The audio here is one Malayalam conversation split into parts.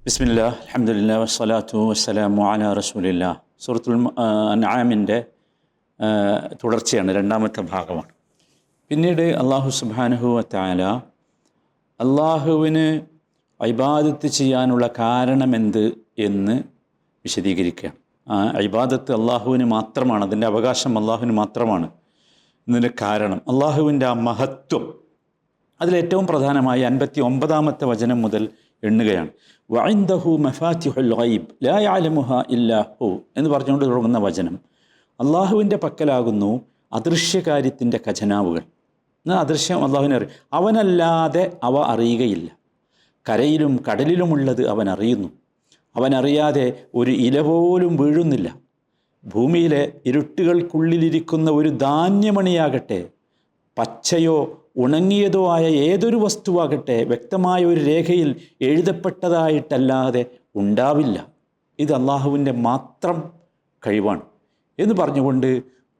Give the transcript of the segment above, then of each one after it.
ബിസ്മില്ലാ അൽഹംദുലില്ലാ വസ്സലാത്തു വസ്സലാമു അലാ റസൂലില്ലാ. സൂറത്തുൽ അൻആമിൻ്റെ തുടർച്ചയാണ്, രണ്ടാമത്തെ ഭാഗമാണ്. പിന്നീട് അല്ലാഹു സുബ്ഹാനഹു വ തആല അള്ളാഹുവിന് ഇബാദത്ത് ചെയ്യാനുള്ള കാരണമെന്ത് എന്ന് വിശദീകരിക്കുകയാണ്. ആ ഇബാദത്ത് അള്ളാഹുവിന് മാത്രമാണ്, അതിൻ്റെ അവകാശം അള്ളാഹുവിന് മാത്രമാണ്. ഇതിൻ്റെ കാരണം അള്ളാഹുവിൻ്റെ ആ മഹത്വം. അതിലേറ്റവും പ്രധാനമായി 59-ാമത്തെ വചനം മുതൽ എണ്ണുകയാണ്. വഇൻദഹു മഫാത്തിഹുൽ ഗൈബ് ലാ യഅലമുഹാ ഇല്ലാ ഹു എന്ന് പറഞ്ഞുകൊണ്ട് തുടങ്ങുന്ന വചനം. അള്ളാഹുവിൻ്റെ പക്കലാകുന്നു അദൃശ്യകാര്യത്തിൻ്റെ ഖജനാവുകൾ. എന്നാൽ അദൃശ്യം അള്ളാഹുവിനെ അറിയും, അവനല്ലാതെ അവ അറിയുകയില്ല. കരയിലും കടലിലുമുള്ളത് അവൻ അറിയുന്നു. അവനറിയാതെ ഒരു ഇല പോലും വീഴുന്നില്ല. ഭൂമിയിലെ ഇരുട്ടുകൾക്കുള്ളിലിരിക്കുന്ന ഒരു ധാന്യമണിയാകട്ടെ, പച്ചയോ ഉണങ്ങിയതോ ആയ ഏതൊരു വസ്തുവാകട്ടെ വ്യക്തമായ ഒരു രേഖയിൽ എഴുതപ്പെട്ടതായിട്ടല്ലാതെ ഉണ്ടാവില്ല. ഇത് അള്ളാഹുവിൻ്റെ മാത്രം കഴിവാണ് എന്ന് പറഞ്ഞുകൊണ്ട്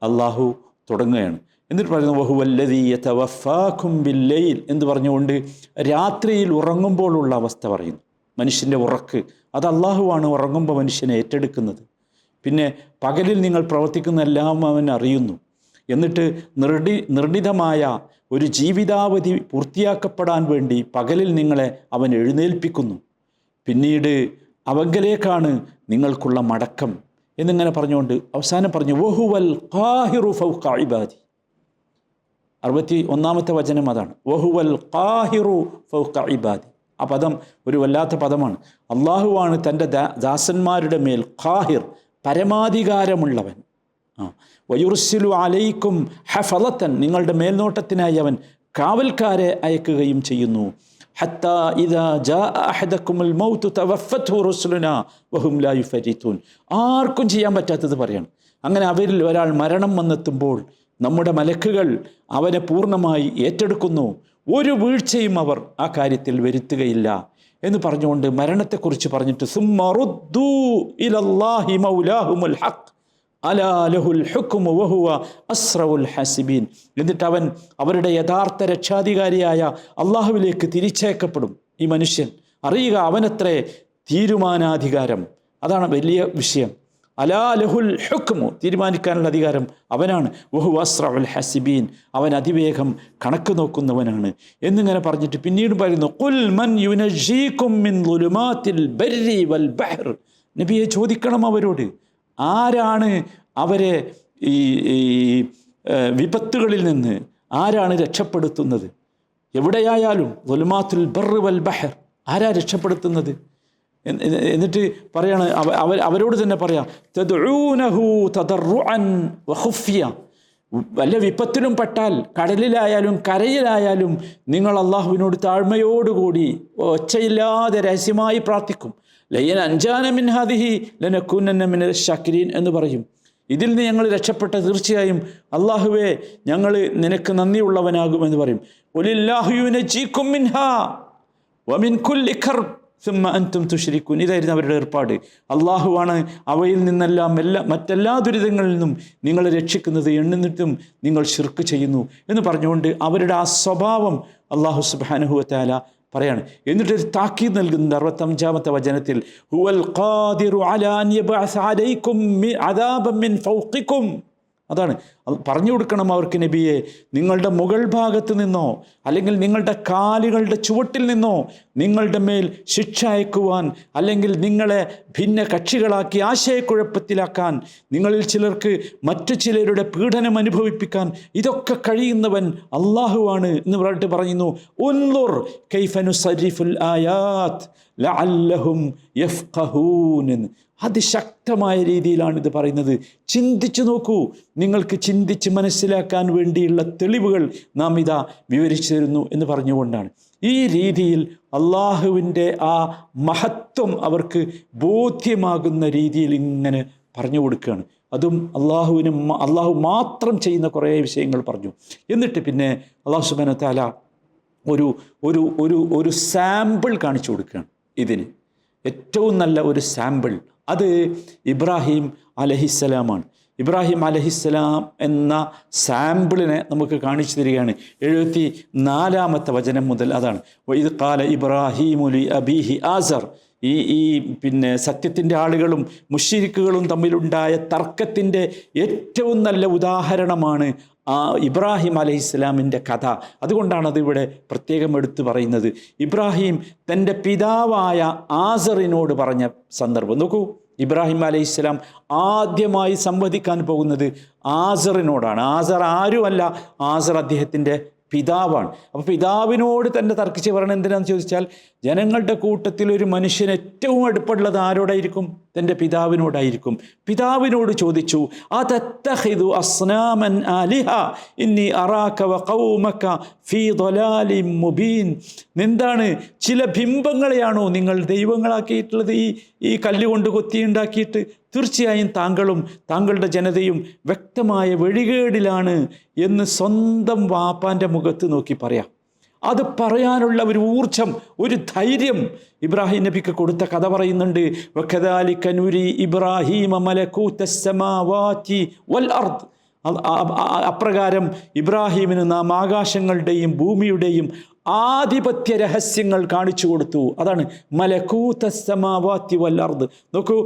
അള്ളാഹു തുടങ്ങുകയാണ്. എന്നിട്ട് പറയുന്നു വഹുവല്ലദീ യതവഫാകും ബില്ലൈൽ എന്ന് പറഞ്ഞുകൊണ്ട് രാത്രിയിൽ ഉറങ്ങുമ്പോഴുള്ള അവസ്ഥ പറയുന്നു. മനുഷ്യൻ്റെ ഉറക്ക് അത് അള്ളാഹുവാണ് ഉറങ്ങുമ്പോൾ മനുഷ്യനെ ഏറ്റെടുക്കുന്നത്. പിന്നെ പകലിൽ നിങ്ങൾ പ്രവർത്തിക്കുന്ന എല്ലാം അവൻ അറിയുന്നു. എന്നിട്ട് നിർണിതമായ ഒരു ജീവിതാവധി പൂർത്തിയാക്കപ്പെടാൻ വേണ്ടി പകലിൽ നിങ്ങളെ അവൻ എഴുന്നേൽപ്പിക്കുന്നു. പിന്നീട് അവങ്കലേക്കാണ് നിങ്ങൾക്കുള്ള മടക്കം എന്നിങ്ങനെ പറഞ്ഞുകൊണ്ട് അവസാനം പറഞ്ഞു വഹുവൽ ഖാഹിറു ഫൗഖ ഇബാദി. 61-ാമത്തെ വചനം അതാണ്, വഹുവൽ ഖാഹിറു ഫൗഖ ഇബാദി. ആ പദം ഒരു വല്ലാത്ത പദമാണ്. അള്ളാഹുവാണ് തൻ്റെ ദാസന്മാരുടെ മേൽ ഖാഹിർ, പരമാധികാരമുള്ളവൻ. വയുർസിലു അലൈക്കും ഹഫളത്തൻ, നിങ്ങളുടെ മേൽനോട്ടത്തിനായി അവൻ കാവൽക്കാരെ അയക്കുകയും ചെയ്യുന്നു. ഹത്താ ഇദാ ജാഅ അഹദകുമുൽ മൗതു തവഫത്ഹു റുസുലുനാ വഹും ലാ യുഫരിതൂൻ. ആർക്കും ചെയ്യാൻ പറ്റാത്തത് പറയണം. അങ്ങനെ അവരിൽ ഒരാൾ മരണം വന്നെത്തുമ്പോൾ നമ്മുടെ മലക്കുകൾ അവനെ പൂർണ്ണമായി ഏറ്റെടുക്കുന്നു. ഒരു വീഴ്ചയും അവർ ആ കാര്യത്തിൽ വരുത്തുകയില്ല എന്ന് പറഞ്ഞുകൊണ്ട് മരണത്തെക്കുറിച്ച് പറഞ്ഞിട്ട് സുമ്മ റുദ്ദൂ ഇലല്ലാഹി മൗലാഹുമുൽ ഹഖ് അലാ ലഹുൽ ഹുക്മു വഹുവ അസ്റഉൽ ഹസിബീൻ. എന്നിട്ട് അവൻ അവരുടെ യഥാർത്ഥ രക്ഷാധികാരിയായ അള്ളാഹുവിലേക്ക് തിരിച്ചേക്കപ്പെടും. ഈ മനുഷ്യൻ അറിയുക, അവനത്രേ തീരുമാനാധികാരം. അതാണ് വലിയ വിഷയം. അലാ ലഹുൽ ഹുക്മു, തീരുമാനിക്കാനുള്ള അധികാരം അവനാണ്. വഹുവ അസ്റഉൽ ഹസിബീൻ, അവൻ അതിവേഗം കണക്ക് നോക്കുന്നവനാണ് എന്നിങ്ങനെ പറഞ്ഞിട്ട് പിന്നീട് പറയുന്നു ഖുൽ മൻ യുനജീകും മിൻ ളുലുമാതിൽ ബർരി വൽ ബഹർ. നബിയെ ചോദിക്കണം അവരോട്, ആരാണ് അവരെ ഈ വിപത്തുകളിൽ നിന്ന് ആരാണ് രക്ഷപ്പെടുത്തുന്നത്? എവിടെയായാലും ളുലുമാതുൽ ബർറി വൽ ബഹർ, ആരാ രക്ഷപ്പെടുത്തുന്നത്? എന്നിട്ട് പറയാണ് അവരോട് തന്നെ പറയാം തദ്ഊനഹു തദർറുഅൻ വഖുഫിയ. വല്ല വിപത്തിലും പെട്ടാൽ കടലിലായാലും കരയിലായാലും നിങ്ങൾ അള്ളാഹുവിനോട് താഴ്മയോടുകൂടി ഒച്ചയില്ലാതെ രഹസ്യമായി പ്രാർത്ഥിക്കും. ലയൻ അൻജാന മിൻ ഹാദിഹി ലനകൂനന്ന മിനൽ ശാകിരീൻ എന്ന് പറയും. ഇതിൽ നിന്ന് ഞങ്ങൾ രക്ഷപ്പെട്ട തീർച്ചയായും അള്ളാഹുവേ ഞങ്ങൾ നിനക്ക് നന്ദിയുള്ളവനാകുമെന്ന് പറയും. ഖുലില്ലാഹു യുനജീകും മിൻഹാ വമിൻ കുല്ലി കർബ് സുമ്മ അൻതും തുശ്രികൂൻ. ഇതായിരുന്നു അവരുടെ ഏർപ്പാട്. അള്ളാഹുവാണ് അവയിൽ നിന്നെല്ലാം മറ്റെല്ലാ ദുരിതങ്ങളിൽ നിന്നും നിങ്ങളെ രക്ഷിക്കുന്നത്, എന്നിട്ടും നിങ്ങൾ ശിർക്ക് ചെയ്യുന്നു എന്ന് പറഞ്ഞുകൊണ്ട് അവരുടെ ആ സ്വഭാവം അള്ളാഹു സുബ്ഹാനഹു വ തആല പറയാണ്. എന്നിട്ടൊരു താക്കീത് നൽകുന്നുണ്ട് 65-ാമത്തെ വചനത്തിൽ ഹുവൽ ഖാദിറു അലാ അൻ യബ്അസ അലൈക്കും അദാബൻ മിൻ ഫൗഖിക്കും. അതാണ് പറഞ്ഞു കൊടുക്കണം അവർക്ക്, നബിയെ നിങ്ങളുടെ മുകൾ ഭാഗത്ത് നിന്നോ അല്ലെങ്കിൽ നിങ്ങളുടെ കാലുകളുടെ ചുവട്ടിൽ നിന്നോ നിങ്ങളുടെ മേൽ ശിക്ഷ അയക്കുവാൻ, അല്ലെങ്കിൽ നിങ്ങളെ ഭിന്ന കക്ഷികളാക്കി ആശയക്കുഴപ്പത്തിലാക്കാൻ, നിങ്ങളിൽ ചിലർക്ക് മറ്റു ചിലരുടെ പീഡനം അനുഭവിപ്പിക്കാൻ ഇതൊക്കെ കഴിയുന്നവൻ അള്ളാഹുവാണ് എന്ന് പറഞ്ഞിട്ട് പറയുന്നു ഉൻളുർ കൈഫ നുസരിഫുൽ ആയാത്ത് ലഅല്ലഹും യഫ്ഖഹൂൻ എന്ന്. അതിശക്തമായ രീതിയിലാണ് ഇത് പറയുന്നത്. ചിന്തിച്ചു നോക്കൂ, നിങ്ങൾക്ക് ചിന്തിച്ച് മനസ്സിലാക്കാൻ വേണ്ടിയുള്ള തെളിവുകൾ നാം ഇതാ വിവരിച്ചു തരുന്നു എന്ന് പറഞ്ഞുകൊണ്ടാണ്. ഈ രീതിയിൽ അള്ളാഹുവിൻ്റെ ആ മഹത്വം അവർക്ക് ബോധ്യമാകുന്ന രീതിയിൽ ഇങ്ങനെ പറഞ്ഞു കൊടുക്കുകയാണ്. അതും അള്ളാഹു മാത്രം ചെയ്യുന്ന കുറേ വിഷയങ്ങൾ പറഞ്ഞു. എന്നിട്ട് പിന്നെ അള്ളാഹു സുബ്ഹാനഹു വ തആല ഒരു സാമ്പിൾ കാണിച്ചു കൊടുക്കുകയാണ്. ഇതിന് ഏറ്റവും നല്ല ഒരു സാമ്പിൾ അത് ഇബ്രാഹിം അലൈഹിസ്സലാമാണ്. ഇബ്രാഹിം അലൈഹിസ്സലാം എന്ന സാമ്പിളിനെ നമുക്ക് കാണിച്ചു തരികയാണ് 74-ാമത്തെ വചനം മുതൽ. അതാണ് വഇദ് ഖാല ഇബ്രാഹീമു ലി അബീഹി ആസർ ഈ പിന്നെ സത്യത്തിൻ്റെ ആളുകളും മുശ്രിക്കുകളും തമ്മിലുണ്ടായ തർക്കത്തിൻ്റെ ഏറ്റവും നല്ല ഉദാഹരണമാണ് ഇബ്രാഹിം അലൈഹിസ്സലാമിൻ്റെ കഥ. അതുകൊണ്ടാണ് അതിവിടെ പ്രത്യേകം എടുത്തു പറയുന്നത്. ഇബ്രാഹിം തൻ്റെ പിതാവായ ആസറിനോട് പറഞ്ഞ സന്ദർഭം നോക്കൂ. ഇബ്രാഹിം അലൈഹിസ്സലാം ആദ്യമായി സംവദിക്കാൻ പോകുന്നത് ആസറിനോടാണ്. ആസർ ആരുമല്ല, ആസർ അദ്ദേഹത്തിൻ്റെ പിതാവാണ്. അപ്പോൾ പിതാവിനോട് തന്നെ തർക്കിച്ച് പറയണം. എന്തിനാണെന്ന് ചോദിച്ചാൽ, ജനങ്ങളുടെ കൂട്ടത്തിൽ ഒരു മനുഷ്യന് ഏറ്റവും അടുപ്പുള്ളത് ആരോടായിരിക്കും? തൻ്റെ പിതാവിനോടായിരിക്കും. പിതാവിനോട് ചോദിച്ചു, അതത്തഖിദു അസ്നാമൻ ആലിഹ ഇന്നി അറാക വഖൗമക ഫീ ളലാലിൻ മുബീൻ. എന്താണ്, ചില ബിംബങ്ങളെയാണോ നിങ്ങൾ ദൈവങ്ങളാക്കിയിട്ടുള്ളത്? ഈ കല്ലുകൊണ്ട് കൊത്തിയുണ്ടാക്കിയിട്ട്? തീർച്ചയായും താങ്കളും താങ്കളുടെ ജനതയും വ്യക്തമായ വഴികേടിലാണ് എന്ന് സ്വന്തം വാപ്പാൻ്റെ മുഖത്ത് നോക്കി പറയാം. അത് പറയാനുള്ള ഒരു ഊർജം, ഒരു ധൈര്യം ഇബ്രാഹിം നബിക്ക് കൊടുത്ത കഥ പറയുന്നുണ്ട്. വകദാലിക നുരി ഇബ്രാഹീമ മലകൂതസ് സമാവാതി വൽ അർദ്. അപ്രകാരം ഇബ്രാഹീമിന് നാം ആകാശങ്ങളുടെയും ഭൂമിയുടെയും ആധിപത്യ രഹസ്യങ്ങൾ കാണിച്ചു കൊടുത്തു. അതാണ് മലകൂതസ് സമാവാതി വൽ അർദ്. നോക്കൂ,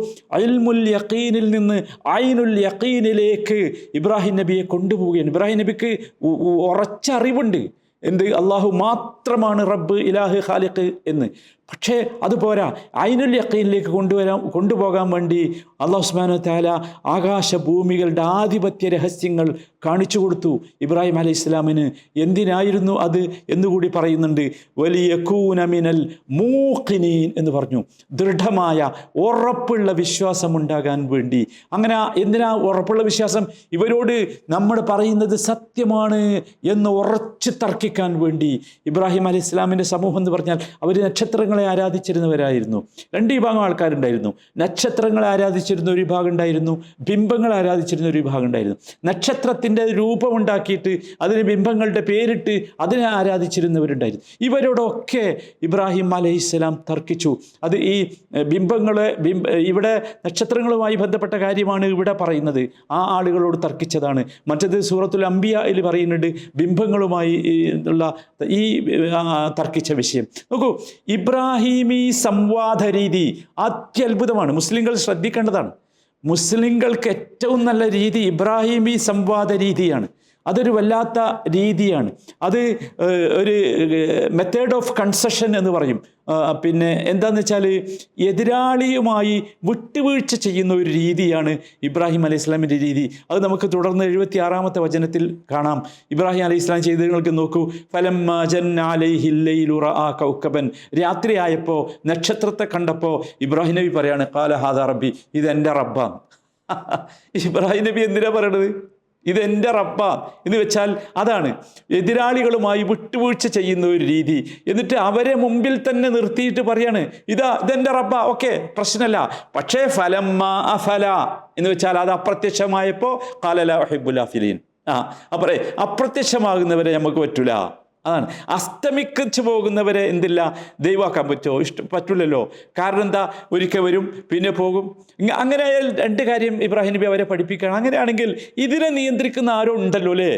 ഇൽമുൽ യഖീനിൽ നിന്ന് ഐനുൽ യഖീനിലേക്ക് ഇബ്രാഹിം നബിയെ കൊണ്ടുപോവുകയാണ്. ഇബ്രാഹിം നബിക്ക് ഉറച്ച അറിവുണ്ട് എന്ത്, അള്ളാഹു മാത്രമാണ് റബ്ബ്, ഇലാഹ്, ഖാലിഖ് എന്ന്. പക്ഷേ അതുപോരാ, ഐനുൽ യഖീനിലേക്ക് കൊണ്ടുപോകാൻ വേണ്ടി അള്ളാഹു സുബ്ഹാനഹു വ തആല ആകാശഭൂമികളുടെ ആധിപത്യ രഹസ്യങ്ങൾ കാണിച്ചു കൊടുത്തു ഇബ്രാഹിം അലൈഹി ഇസ്ലാമിന്. എന്തിനായിരുന്നു അത് എന്നുകൂടി പറയുന്നുണ്ട്. വലിയകൂന മിനൽ മൂഖിനീൻ എന്ന് പറഞ്ഞു. ദൃഢമായ ഉറപ്പുള്ള വിശ്വാസമുണ്ടാകാൻ വേണ്ടി. അങ്ങനെ എന്തിനാ ഉറപ്പുള്ള വിശ്വാസം? ഇവരോട് നമ്മൾ പറയുന്നത് സത്യമാണ് എന്ന് ഉറച്ചു തർക്കിക്കാൻ വേണ്ടി. ഇബ്രാഹിം അലൈഹി ഇസ്ലാമിൻ്റെ സമൂഹം എന്ന് പറഞ്ഞാൽ അവർ നക്ഷത്രങ്ങളെ ആരാധിച്ചിരുന്നവരായിരുന്നു. രണ്ട് വിഭാഗം ആൾക്കാരുണ്ടായിരുന്നു. നക്ഷത്രങ്ങളെ ആരാധിച്ചിരുന്ന ഒരു വിഭാഗം ഉണ്ടായിരുന്നു, ബിംബങ്ങളെ ആരാധിച്ചിരുന്ന ഒരു വിഭാഗം ഉണ്ടായിരുന്നു. നക്ഷത്രത്തിൻ്റെ രൂപമുണ്ടാക്കിയിട്ട് അതിന് ബിംബങ്ങളുടെ പേരിട്ട് അതിനെ ആരാധിച്ചിരുന്നവരുണ്ടായിരുന്നു. ഇവരോടൊക്കെ ഇബ്രാഹിം അലൈഹിസ്സലാം തർക്കിച്ചു. അത് ഈ ബിംബങ്ങളെ ഇവിടെ നക്ഷത്രങ്ങളുമായി ബന്ധപ്പെട്ട കാര്യമാണ് ഇവിടെ പറയുന്നത്. ആ ആളുകളോട് തർക്കിച്ചതാണ്. മറ്റത് സൂറത്തുൽ അംബിയയിൽ പറയുന്നുണ്ട് ബിംബങ്ങളുമായി ഉള്ള ഈ തർക്കിച്ച വിഷയം. നോക്കൂ, ഇബ്രാഹിമി സംവാദ രീതി അത്യത്ഭുതമാണ്. മുസ്ലിങ്ങൾ ശ്രദ്ധിക്കേണ്ടതാണ്. മുസ്ലിങ്ങൾക്ക് ഏറ്റവും നല്ല രീതി ഇബ്രാഹിമി സംവാദ രീതിയാണ്. അതൊരു വല്ലാത്ത രീതിയാണ്. അത് ഒരു മെത്തേഡ് ഓഫ് കൺസെഷൻ എന്ന് പറയും. പിന്നെ എന്താണെന്ന് വെച്ചാൽ എതിരാളിയുമായി വിട്ടുവീഴ്ച ചെയ്യുന്ന ഒരു രീതിയാണ് ഇബ്രാഹിം അലൈഹി ഇസ്ലാമിൻ്റെ രീതി. അത് നമുക്ക് തുടർന്ന് 76-ാമത്തെ വചനത്തിൽ കാണാം. ഇബ്രാഹിം അലൈഹി ഇസ്ലാം ചെയ്തങ്ങൾക്ക് നോക്കൂ. ഫലമ്മ ജന്ന അലൈഹിൽ ലൈലു റഅ കൗകബൻ. രാത്രിയായപ്പോൾ നക്ഷത്രത്തെ കണ്ടപ്പോൾ ഇബ്രാഹിം നബി പറയാണ്, ഖാല ഹാദാ റബ്ബി, ഇതെൻ്റെ റബ്ബാണ്. ഇബ്രാഹിം നബി എന്തിനാ പറയണത്? ഇതെൻ്റെ റബ്ബാ എന്ന് വെച്ചാൽ അതാണ് എതിരാളികളുമായി വിട്ടുവീഴ്ച ചെയ്യുന്ന ഒരു രീതി. എന്നിട്ട് അവരെ മുമ്പിൽ തന്നെ നിർത്തിയിട്ട് പറയാണ്, ഇതെൻ്റെ റബ്ബാ, ഓക്കെ, പ്രശ്നമല്ല. പക്ഷേ ഫലമ്മ അഫല എന്ന് വെച്ചാൽ അത് അപ്രത്യക്ഷമായപ്പോൾ ഖാല ലാ ഉഹിബ്ബുൽ ആഫിലീൻ. അപ്പോൾ അപ്രത്യക്ഷമാകുന്നവരെ നമുക്ക് പറ്റൂല. അതാണ്, അസ്തമിച്ചു പോകുന്നവരെ എന്തില്ല, ദൈവമാക്കാൻ പറ്റുമോ? പറ്റില്ലല്ലോ. കാരണം എന്താ, ഒരിക്കൽ വരും പിന്നെ പോകും. അങ്ങനെ രണ്ട് കാര്യം ഇബ്രാഹിം നബി അവരെ പഠിപ്പിക്കുകയാണ്. അങ്ങനെയാണെങ്കിൽ ഇതിനെ നിയന്ത്രിക്കുന്ന ആരോ ഉണ്ടല്ലോ അല്ലേ?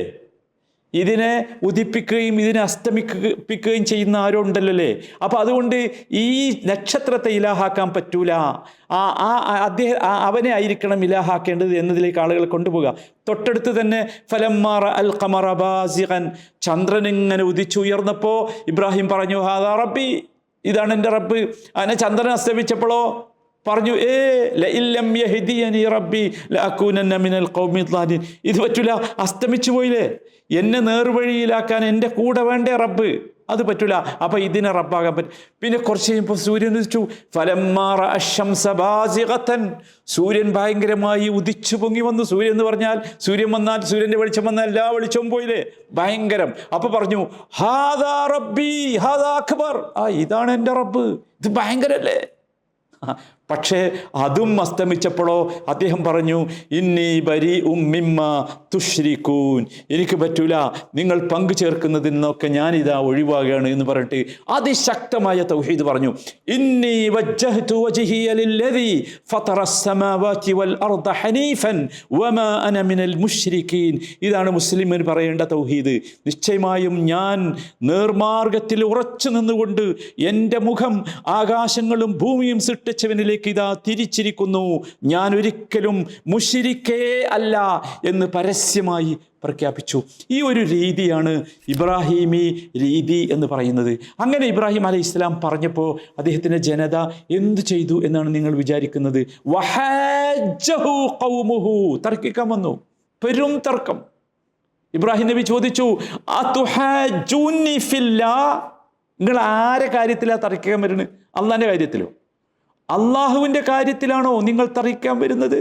ഇതിനെ ഉദിപ്പിക്കുകയും ഇതിനെ അസ്തമിപ്പിക്കുകയും ചെയ്യുന്ന ആരോ ഉണ്ടല്ലോ അല്ലേ? അപ്പോൾ അതുകൊണ്ട് ഈ നക്ഷത്രത്തെ ഇലാഹാക്കാൻ പറ്റൂല. അവനെ ആയിരിക്കണം ഇലാഹാക്കേണ്ടത് എന്നതിലേക്ക് ആളുകൾ കൊണ്ടുപോകുക. തൊട്ടടുത്ത് തന്നെ ഫലമ്മാറ അൽ ഖമറ ബാസിഖൻ, ചന്ദ്രൻ ഇങ്ങനെ ഉദിച്ചുയർന്നപ്പോൾ ഇബ്രാഹിം പറഞ്ഞു, ഹാദാ റബ്ബി, ഇതാണ് എൻ്റെ റബ്ബ്. അങ്ങനെ ചന്ദ്രൻ അസ്തമിച്ചപ്പോഴോ പറഞ്ഞു, ലഇല്ലം യഹ്ദിയനി റബ്ബി ലഅകൂനന്ന മിനൽ ഖൗമി ളാലിൻ. ഇത് പറ്റൂല, അസ്തമിച്ചു പോയില്ലേ, എന്നെ നേർവഴിയിലാക്കാൻ എൻ്റെ കൂടെ വേണ്ടേ റബ്ബ്, അത് പറ്റൂല. അപ്പം ഇതിനെ റബ്ബാകാൻ പറ്റും. പിന്നെ കുറച്ച് കഴിയുമ്പോൾ സൂര്യൻ ഉദിച്ചു. ഫലമ്മാറ അശംസ ബാസിഖതൻ, സൂര്യൻ ഭയങ്കരമായി ഉദിച്ചു പൊങ്ങി വന്നു. സൂര്യൻ എന്ന് പറഞ്ഞാൽ സൂര്യൻ വന്നാൽ, സൂര്യൻ്റെ വെളിച്ചം വന്നാൽ എല്ലാ വെളിച്ചവും പോയില്ലേ, ഭയങ്കരം. അപ്പോൾ പറഞ്ഞു, ഹാദാ റബ്ബി ഹാദാ അക്ബർ, ഇതാണ് എൻ്റെ റബ്ബ്, ഇത് ഭയങ്കരല്ലേ. പക്ഷേ അതും അസ്തമിച്ചപ്പോഴോ അദ്ദേഹം പറഞ്ഞു, ഇന്നി ബരീഉം മിമ്മാ തുശ്രികൂൻ, എനിക്ക് പറ്റൂല, നിങ്ങൾ പങ്കു ചേർക്കുന്നതിൽ നിന്നൊക്കെ ഞാനിതാ ഒഴിവാകുകയാണ് എന്ന് പറഞ്ഞിട്ട് അതിശക്തമായ തൗഹീദ് പറഞ്ഞു. ഇന്നി വജ്ജഹ്തു വജ്ഹിയ ലില്ലദീ ഫതറസ് സമാവാതി വൽ അർദ ഹനീഫൻ വമാ അന മിനൽ മുശ്രികീൻ. ഇതാണ് മുസ്ലിമിന് പറയേണ്ട തൗഹീദ്. നിശ്ചയമായും ഞാൻ നേർമാർഗത്തിൽ ഉറച്ചു നിന്നുകൊണ്ട് എൻ്റെ മുഖം ആകാശങ്ങളും ഭൂമിയും സൃഷ്ടിച്ചവനിലേക്ക് ഇതാ തിരിച്ചിരിക്കുന്നു, ഞാൻ ഒരിക്കലും മുശ്രിക്കേ അല്ല എന്ന് പരസ്യമായി പ്രഖ്യാപിച്ചു. ഈ ഒരു രീതിയാണ് ഇബ്രാഹിമി രീതി എന്ന് പറയുന്നത്. അങ്ങനെ ഇബ്രാഹിം അലൈഹി ഇസ്ലാം പറഞ്ഞപ്പോൾ അദ്ദേഹത്തിൻ്റെ ജനത എന്തു ചെയ്തു എന്നാണ് നിങ്ങൾ വിചാരിക്കുന്നത്? വഹജ്ജഹു ഖൗമുഹു, തർക്കിക്കാൻ വന്നു, പെരും തർക്കം. ഇബ്രാഹിം നബി ചോദിച്ചു, അതുഹജ്ജൂനി ഫില്ലാ, നിങ്ങൾ ആരെ കാര്യത്തിലാണ് തർക്കിക്കാൻ വരുന്നത്? അള്ളാഹിൻ്റെ കാര്യത്തിലോ അള്ളാഹുവിൻ്റെ കാര്യത്തിലാണോ നിങ്ങൾ തർക്കിക്കാൻ വരുന്നത്?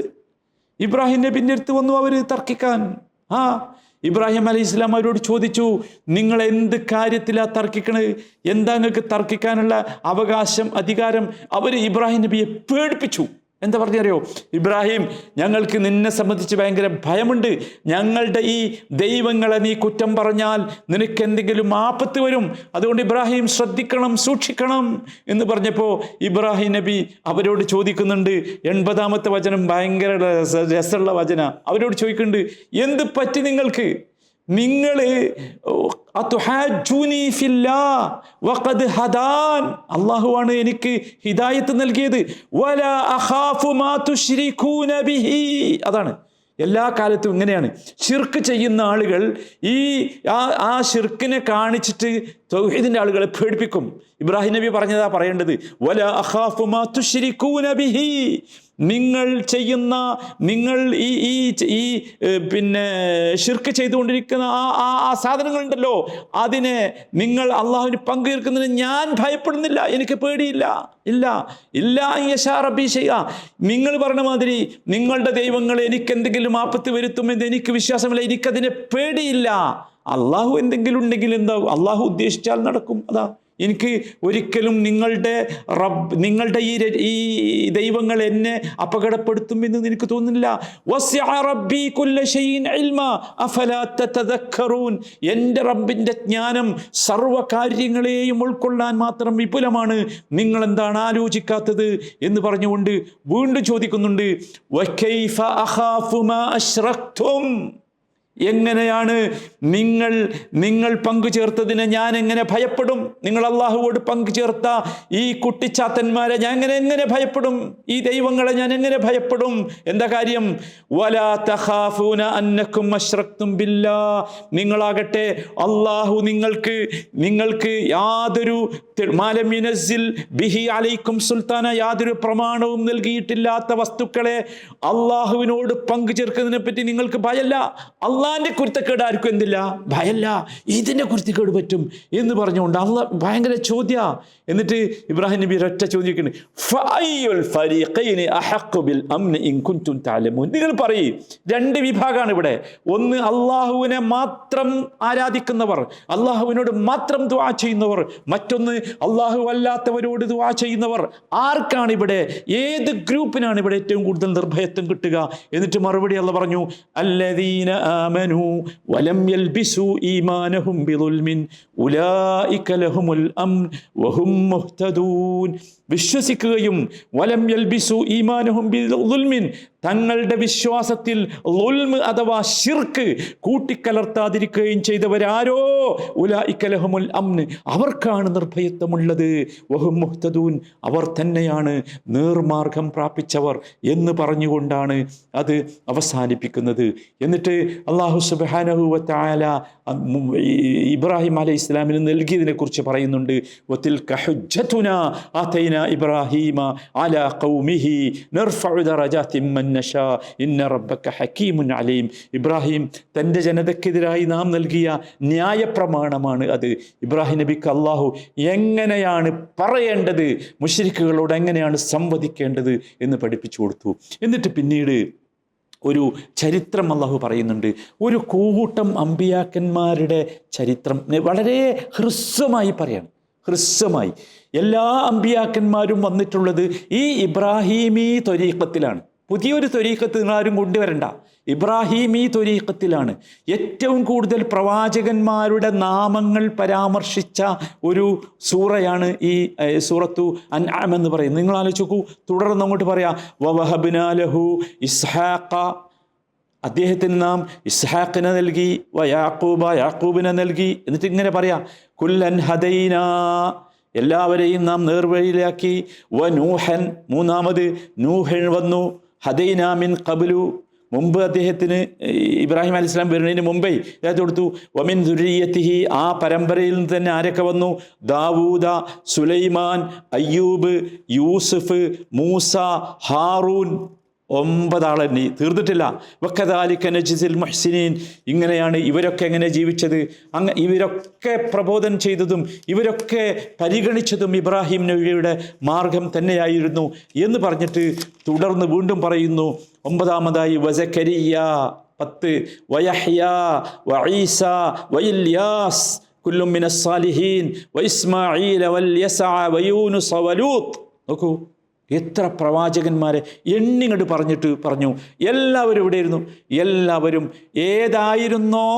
ഇബ്രാഹിം നബിൻ്റെ അടുത്ത് വന്നു അവർ തർക്കിക്കാൻ. ഇബ്രാഹിം അലൈഹി ഇസ്ലാം അവരോട് ചോദിച്ചു, നിങ്ങൾ എന്ത് കാര്യത്തിലാണ് തർക്കിക്കണത്? എന്താ നിങ്ങൾക്ക് തർക്കിക്കാനുള്ള അവകാശം, അധികാരം? അവർ ഇബ്രാഹിം നബിയെ പേടിപ്പിച്ചു. എന്താ പറഞ്ഞറിയോ? ഇബ്രാഹിം, ഞങ്ങൾക്ക് നിന്നെ സംബന്ധിച്ച് ഭയങ്കര ഭയമുണ്ട്. ഞങ്ങളുടെ ഈ ദൈവങ്ങളെ നീ കുറ്റം പറഞ്ഞാൽ നിനക്ക് എന്തെങ്കിലും ആപത്ത് വരും. അതുകൊണ്ട് ഇബ്രാഹിം ശ്രദ്ധിക്കണം, സൂക്ഷിക്കണം എന്ന് പറഞ്ഞപ്പോൾ ഇബ്രാഹിം നബി അവരോട് ചോദിക്കുന്നുണ്ട്. 80-ാമത്തെ വചനം ഭയങ്കര രസമുള്ള വചന. അവരോട് ചോദിക്കുന്നുണ്ട്, എന്ത് പറ്റി നിങ്ങൾക്ക്? നിങ്ങൾ അള്ളാഹുവാണ് എനിക്ക് ഹിദായത്ത് നൽകിയത്. അതാണ് എല്ലാ കാലത്തും ഇങ്ങനെയാണ്. ശിർക്ക് ചെയ്യുന്ന ആളുകൾ ആ ശിർക്കിനെ കാണിച്ചിട്ട് തൗഹീദിന്റെ ആളുകളെ പേടിപ്പിക്കും. ഇബ്രാഹിം നബി പറഞ്ഞതാ പറയേണ്ടത്, വലാ അഖാഫു മാ തുശ്രികൂന ബിഹി, നിങ്ങൾ ചെയ്യുന്ന, നിങ്ങൾ ഈ പിന്നെ ശിർക്ക് ചെയ്തുകൊണ്ടിരിക്കുന്ന ആ സാധനങ്ങളുണ്ടല്ലോ, അതിനെ നിങ്ങൾ അള്ളാഹുവിന് പങ്കുചേർക്കുന്നതിന് ഞാൻ ഭയപ്പെടുന്നില്ല, എനിക്ക് പേടിയില്ല. ഇല്ല യശാ റബ്ബി ശൈഅ, നിങ്ങൾ പറഞ്ഞ മാതിരി നിങ്ങളുടെ ദൈവങ്ങൾ എനിക്ക് എന്തെങ്കിലും ആപത്ത് വരുത്തുമെന്ന് എനിക്ക് വിശ്വാസമില്ല, എനിക്കതിനെ പേടിയില്ല. അള്ളാഹു എന്തെങ്കിലും ഉണ്ടെങ്കിൽ എന്താകും? അള്ളാഹു ഉദ്ദേശിച്ചാൽ നടക്കും. അതാ, എനിക്ക് ഒരിക്കലും നിങ്ങളുടെ ഈ ദൈവങ്ങൾ എന്നെ അപകടപ്പെടുത്തുമെന്ന് എനിക്ക് തോന്നുന്നില്ല. എൻ്റെ റബ്ബിൻ്റെ ജ്ഞാനം സർവ്വകാര്യങ്ങളെയും ഉൾക്കൊള്ളാൻ മാത്രം വിപുലമാണ്, നിങ്ങൾ എന്താണ് ആലോചിക്കാത്തത് എന്ന് പറഞ്ഞുകൊണ്ട് വീണ്ടും ചോദിക്കുന്നുണ്ട്, വകൈഫ അഖാഫു മാ അശ്റക്തും, എങ്ങനെയാണ് നിങ്ങൾ പങ്കുചേർത്തതിനെ ഞാൻ എങ്ങനെ ഭയപ്പെടും? നിങ്ങൾ അള്ളാഹുവോട് പങ്കുചേർത്ത ഈ കുട്ടിച്ചാത്തന്മാരെ ഞാൻ എങ്ങനെ ഭയപ്പെടും? ഈ ദൈവങ്ങളെ ഞാൻ എങ്ങനെ ഭയപ്പെടും? എന്താ കാര്യം? വലാ തഖാഫൂന അന്നകും അശ്റക്തും ബില്ലാ, നിങ്ങളാകട്ടെ അള്ളാഹു നിങ്ങൾക്ക് യാതൊരു മാലം യുനസ്സിൽ ബിഹി അലൈക്കും സുൽത്താന, യാതൊരു പ്രമാണവും നൽകിയിട്ടില്ലാത്ത വസ്തുക്കളെ അള്ളാഹുവിനോട് പങ്കുചേർക്കുന്നതിനെ പറ്റി നിങ്ങൾക്ക് ഭയല്ല. അള്ളാഹിന്റെ കുരുത്തക്കേട് ആർക്കും എന്തില്ല? ഭയല്ല. ഇതിന്റെ കുരുത്തക്കേട് പറ്റും എന്ന് പറഞ്ഞുകൊണ്ട് അള്ളാഹ് ഭയങ്കര ചോദ്യ. എന്നിട്ട് ഇബ്രാഹിം നബി ഒരൊറ്റ ചോദിക്കുന്നുണ്ട്, നിങ്ങൾ പറയും, രണ്ട് വിഭാഗമാണ് ഇവിടെ. ഒന്ന് അള്ളാഹുവിനെ മാത്രം ആരാധിക്കുന്നവർ, അള്ളാഹുവിനോട് മാത്രം ദുആ ചെയ്യുന്നവർ. മറ്റൊന്ന് അള്ളാഹു അല്ലാത്തവരോട് ദുആ ചെയ്യുന്നവർ. ആർക്കാണ് ഇവിടെ, ഏത് ഗ്രൂപ്പിനാണ് ഇവിടെ ഏറ്റവും കൂടുതൽ നിർഭയത്വം കിട്ടുക? എന്നിട്ട് മറുപടി അള്ളാഹ് പറഞ്ഞു, അല്ലദീന ആമനു വലം യൽബിസു ഈമാനഹും ബിദുൽമിൻ ഉലൈക ലഹുമുൽ അംൻ വഹും മുഹ്തദൂൻ. വിശ്വസിക്കുകയും വലം യൽബിസു ഈമാനഹും ബിദുൽമിൻ, തങ്ങളുടെ വിശ്വാസത്തിൽ ളുൽമ് അഥവാ ശിർക്ക് കൂട്ടിക്കലർത്താതിരിക്കുകയും ചെയ്തവരാരോ, ഉലൈക ലഹുമുൽ അംൻ, അവർക്കാണ് നിർഭയത്വമുള്ളത്. വഹും മുഹ്തദൂൻ, അവർ തന്നെയാണ് നേർമാർഗം പ്രാപിച്ചവർ എന്ന് പറഞ്ഞുകൊണ്ടാണ് അത് അവസാനിപ്പിക്കുന്നത്. എന്നിട്ട് അല്ലാഹു സുബ്ഹാനഹു വ തആല ഇബ്രാഹിം അലൈഹി ഇസ്ലാമിന് നൽകിയതിനെ കുറിച്ച് പറയുന്നുണ്ട്. വതിൽക ഹുജ്ജതുനാ ആതൈനാ ഇബ്രാഹീമ അലാ ഖൗമിഹി നർഫഉ ദറജാതിൻ മൻ നശാ ഇന്ന റബ്ബക ഹകീമുൻ അലീം. ഇബ്രാഹിം തൻ്റെ ജനതയ്ക്കെതിരായി നാം നൽകിയ ന്യായപ്രമാണമാണ് അത്. ഇബ്രാഹിം നബിക്ക് അള്ളാഹു എങ്ങനെയാണ് പറയേണ്ടത്, മുശ്രിക്കുകളോട് എങ്ങനെയാണ് സംവദിക്കേണ്ടത് എന്ന് പഠിപ്പിച്ചു കൊടുത്തു. എന്നിട്ട് പിന്നീട് ഒരു ചരിത്രം അള്ളാഹു പറയുന്നുണ്ട്. ഒരു കൂട്ടം അമ്പിയാക്കന്മാരുടെ ചരിത്രം വളരെ ഹ്രസ്വമായി പറയാണ്. ഹ്രസ്വമായി. എല്ലാ അമ്പിയാക്കന്മാരും വന്നിട്ടുള്ളത് ഈ ഇബ്രാഹീമീ ത്വരീഖത്തിലാണ്. പുതിയൊരു ത്വരീഖത്ത് നിങ്ങളാരും കൊണ്ടുവരണ്ട, ഇബ്രാഹീമീ ത്വരീഖത്തിലാണ്. ഏറ്റവും കൂടുതൽ പ്രവാചകന്മാരുടെ നാമങ്ങൾ പരാമർശിച്ച ഒരു സൂറയാണ് ഈ സൂറത്തു അൻആം എന്ന് പറയുന്നത്. നിങ്ങൾ ആലോചിച്ച് നോക്കൂ. തുടർന്ന് അങ്ങോട്ട് പറയാം, വവഹബ്നാ ലഹു ഇസ്ഹാഖ, അദ്ദേഹത്തിന് നാം ഇസ്ഹാഖിനെ നൽകി, യാക്കൂബിനെ നൽകി. എന്നിട്ട് ഇങ്ങനെ പറയാം, കുല്ലൻ ഹദൈനാ, എല്ലാവരെയും നാം നേർവഴിയിലാക്കി. നൂഹൻ, മൂന്നാമത് നൂഹൻ വന്നു. ഹദൈനാ മിൻ ഖബ്ലു, മുമ്പ് അദ്ദേഹത്തിന് ഇബ്രാഹിം അലൈഹി സ്വലാം വരുന്നതിന് മുമ്പേ അദ്ദേഹത്തെ കൊടുത്തു. വമിൻ ദുരിയത്തിഹി, ആ പരമ്പരയിൽ നിന്ന് തന്നെ ആരൊക്കെ വന്നു? ദാവൂദ, സുലൈമാൻ, അയ്യൂബ്, യൂസുഫ്, മൂസ, ഹാറൂൻ. 9 ആളെണ്ണി തീർന്നിട്ടില്ല. വക്കദാലിക നജ്സിൽ മുഹ്സിനീൻ, ഇങ്ങനെയാണ് ഇവരൊക്കെ എങ്ങനെ ജീവിച്ചത്, ഇവരൊക്കെ പ്രബോധനം ചെയ്തതും ഇവരൊക്കെ പരിഗണിച്ചതും ഇബ്രാഹിം നബിയുടെ മാർഗം തന്നെയായിരുന്നു എന്ന് പറഞ്ഞിട്ട് തുടർന്ന് വീണ്ടും പറയുന്നു. 9-ാമതായി വസകരിയ 10, വയഹ്യ വഈസ വഇല്യാസ് കുല്ലും മിനസ് സാലിഹീൻ വഇസ്മാഈല വൽയസഅ വയൂനുസ വലൂത്ത്. നോക്കൂ, എത്ര പ്രവാചകന്മാരെ എണ്ണിങ്ങോട്ട് പറഞ്ഞിട്ട് പറഞ്ഞു. എല്ലാവരും എവിടെയായിരുന്നു? എല്ലാവരും ഏതായിരുന്നോ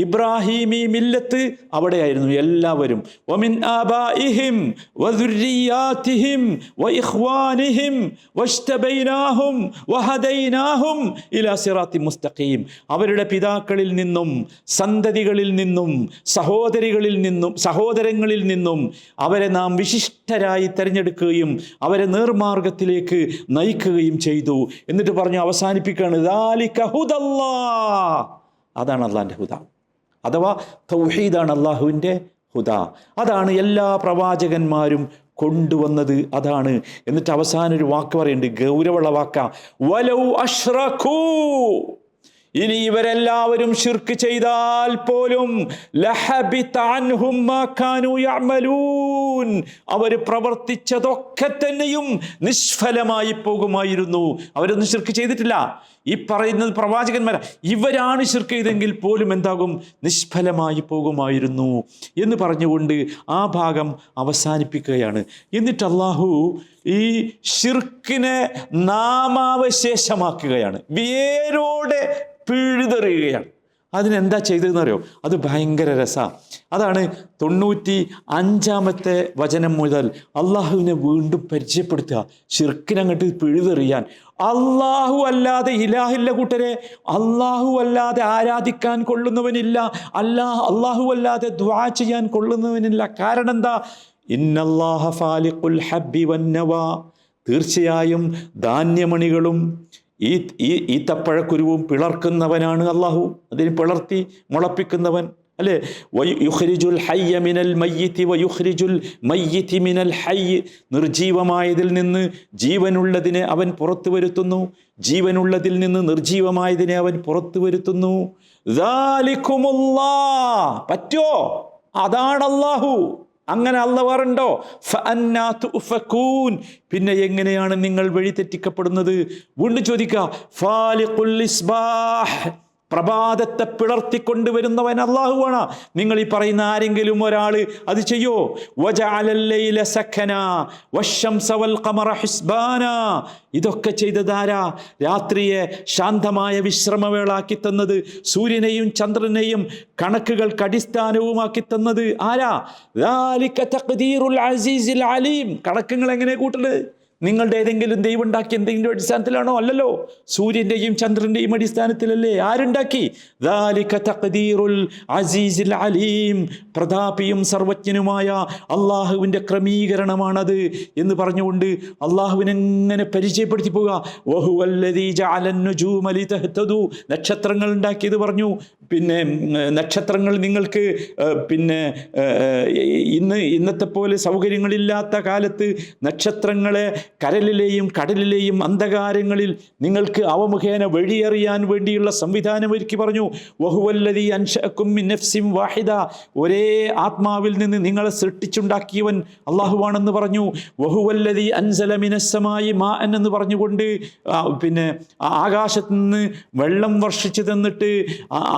ഇബ്രാഹീമി മില്ലത്ത്, അവിടെയായിരുന്നു എല്ലാവരും. വമിൻ ആബാഇഹിം വദുർരിയാതിഹിം വഇഖ്വാനിഹിം വജ്തബൈനാഹും വഹദൈനാഹും ഇലാ സിറാത്തി മുസ്തഖീം. അവരുടെ പിതാക്കളിൽ നിന്നും സന്തതികളിൽ നിന്നും സഹോദരങ്ങളിൽ നിന്നും അവരെ നാം വിശിഷ്ടരായി തിരഞ്ഞെടുക്കുകയും അവരെ നേർമാർഗത്തിലേക്ക് നയിക്കുകയും ചെയ്തു. എന്നിട്ട് പറഞ്ഞു, അവസാനിപ്പിക്കുകയാണ്, ദാലിക ഹുദല്ലാഹ്, അതാണ് അള്ളാഹിൻ്റെ ഹുദ, അഥവാ തൗഹീദാണ് അള്ളാഹുവിൻ്റെ ഹുദ. അതാണ് എല്ലാ പ്രവാചകന്മാരും കൊണ്ടുവന്നത്, അതാണ്. എന്നിട്ട് അവസാനം ഒരു വാക്ക് പറയുന്നുണ്ട്, ഗൗരവമുള്ള വാക്കാ, വലൗ അശ്റകൂ, ഇനി ഇവരെല്ലാവരും ശിർക്ക് ചെയ്താൽ പോലും ലഹബിത അൻഹും മാ കാനൂ യഅമലൂൻ, അവർ പ്രവർത്തിച്ചതൊക്കെ തന്നെയും നിഷ്ഫലമായി പോകുമായിരുന്നു. അവരൊന്നും ശിർക്ക് ചെയ്തിട്ടില്ല. ഈ പറയുന്നത് പ്രവാചകന്മാരാ, ഇവരാണ് ശിർക്ക് ചെയ്തെങ്കിൽ പോലും എന്താകും? നിഷ്ഫലമായി പോകുമായിരുന്നു എന്ന് പറഞ്ഞുകൊണ്ട് ആ ഭാഗം അവസാനിപ്പിക്കുകയാണ്. എന്നിട്ട് അള്ളാഹു ഈ ശിർക്കിനെ നാമാവശേഷമാക്കുകയാണ്, വേരോടെ പിഴുതെറിയുകയാണ്. അതിനെന്താ ചെയ്തതെന്നറിയോ? അത് ഭയങ്കര രസമാണ്. അതാണ് 95-ാമത്തെ വചനം മുതൽ അള്ളാഹുവിനെ വീണ്ടും പരിചയപ്പെടുത്തുക, ശിർക്കിനങ്ങോട്ട് പിഴുതെറിയാൻ. അള്ളാഹു അല്ലാതെ ഇലാഹില്ല കൂട്ടരെ, അള്ളാഹു അല്ലാതെ ആരാധിക്കാൻ കൊള്ളുന്നവനില്ല, അള്ളാഹു അല്ലാതെ ദുആ ചെയ്യാൻ കൊള്ളുന്നവനില്ല. കാരണം എന്താ? ഇന്നല്ലാഹ ഫാലിഖുൽ ഹബ്ബി വന്നവാ, തീർച്ചയായും ധാന്യമണികളും ഈത്തപ്പഴക്കുരുവും പിളർക്കുന്നവനാണ് അള്ളാഹു. അതിന് പിളർത്തി മുളപ്പിക്കുന്നവൻ അല്ലേ? യുഖ്രിജുൽ ഹയ്യ മിനൽ മയ്യിതി വയുഖ്രിജുൽ മയ്യിതി മിനൽ ഹയ്യ്, നിർജീവമായതിൽ നിന്ന് ജീവനുള്ളതിനെ അവൻ പുറത്തു വരുത്തുന്നു, ജീവനുള്ളതിൽ നിന്ന് നിർജീവമായതിനെ അവൻ പുറത്തു വരുത്തുന്നു. ദാലികുമുല്ലാഹ്, പറ്റോ? അതാണ് അള്ളാഹു. അങ്ങനെ അള്ളാഹുണ്ടോ? ഫഅന്നാ തുഫകൂൻ, പിന്നെ എങ്ങനെയാണ് നിങ്ങൾ വഴിതെറ്റിക്കപ്പെടുന്നത്? വീണ്ടും ചോദിക്കുക, ഫാലിഖുൽ ഇസ്ബാഹ്, പ്രഭാതത്തെ പിളർത്തിക്കൊണ്ടുവരുന്നവൻ അള്ളാഹുവാണ്. നിങ്ങൾ ഈ പറയുന്ന ആരെങ്കിലും ഒരാൾ അത് ചെയ്യോ? വജഅലൽ ലൈല സക്കനാ വശംസ വൽ ഖമറ ഹിസ്ബാനാ, ഇതൊക്കെ ചെയ്തതാരാ? രാത്രിയെ ശാന്തമായ വിശ്രമവേളാക്കി തന്നത്, സൂര്യനെയും ചന്ദ്രനെയും കണക്കുകൾക്ക് അടിസ്ഥാനവുമാക്കി തന്നത് ആരാ? ദാലിക തഖ്ദീറുൽ അസീസിൽ അലീം. കണക്കുകൾ എങ്ങനെ കൂട്ടുന്നത്? നിങ്ങളുടെ ഏതെങ്കിലും ദൈവം ഉണ്ടാക്കിയ എന്തെങ്കിലും അടിസ്ഥാനത്തിലാണോ? അല്ലല്ലോ, സൂര്യൻ്റെയും ചന്ദ്രൻ്റെയും അടിസ്ഥാനത്തിലല്ലേ. ആരുണ്ടാക്കി? ദാലിക തഖ്ദീറുൽ അസീസിൽ അലീം, പ്രതാപിയും സർവജ്ഞനുമായ അള്ളാഹുവിൻ്റെ ക്രമീകരണമാണത് എന്ന് പറഞ്ഞുകൊണ്ട് അള്ളാഹുവിനെങ്ങനെ പരിചയപ്പെടുത്തി പോവുക. വഹുവല്ലദീ ജഅലൻ നുജൂമ ലിതഹ്തദൂ, നക്ഷത്രങ്ങൾ ഉണ്ടാക്കിയത് പറഞ്ഞു. പിന്നെ നക്ഷത്രങ്ങൾ നിങ്ങൾക്ക് ഇന്നത്തെ പോലെ സൗകര്യങ്ങളില്ലാത്ത കാലത്ത് നക്ഷത്രങ്ങളെ കരലിലെയും കടലിലെയും അന്ധകാരങ്ങളിൽ നിങ്ങൾക്ക് അവ മുഖേന വഴിയറിയാൻ വേണ്ടിയുള്ള സംവിധാനം ഒരുക്കി പറഞ്ഞു. വഹുവല്ലദീ അൻശഅകും മിൻ നഫ്സിൻ വാഹിദ, ഒരേ ആത്മാവിൽ നിന്ന് നിങ്ങളെ സൃഷ്ടിച്ചുണ്ടാക്കിയവൻ അള്ളാഹുവാണെന്ന് പറഞ്ഞു. വഹുവല്ലദീ അൻസല മിനസ്സമായി മാഅൻ എന്ന് പറഞ്ഞുകൊണ്ട് പിന്നെ ആകാശത്ത് നിന്ന് വെള്ളം വർഷിച്ചു തന്നിട്ട്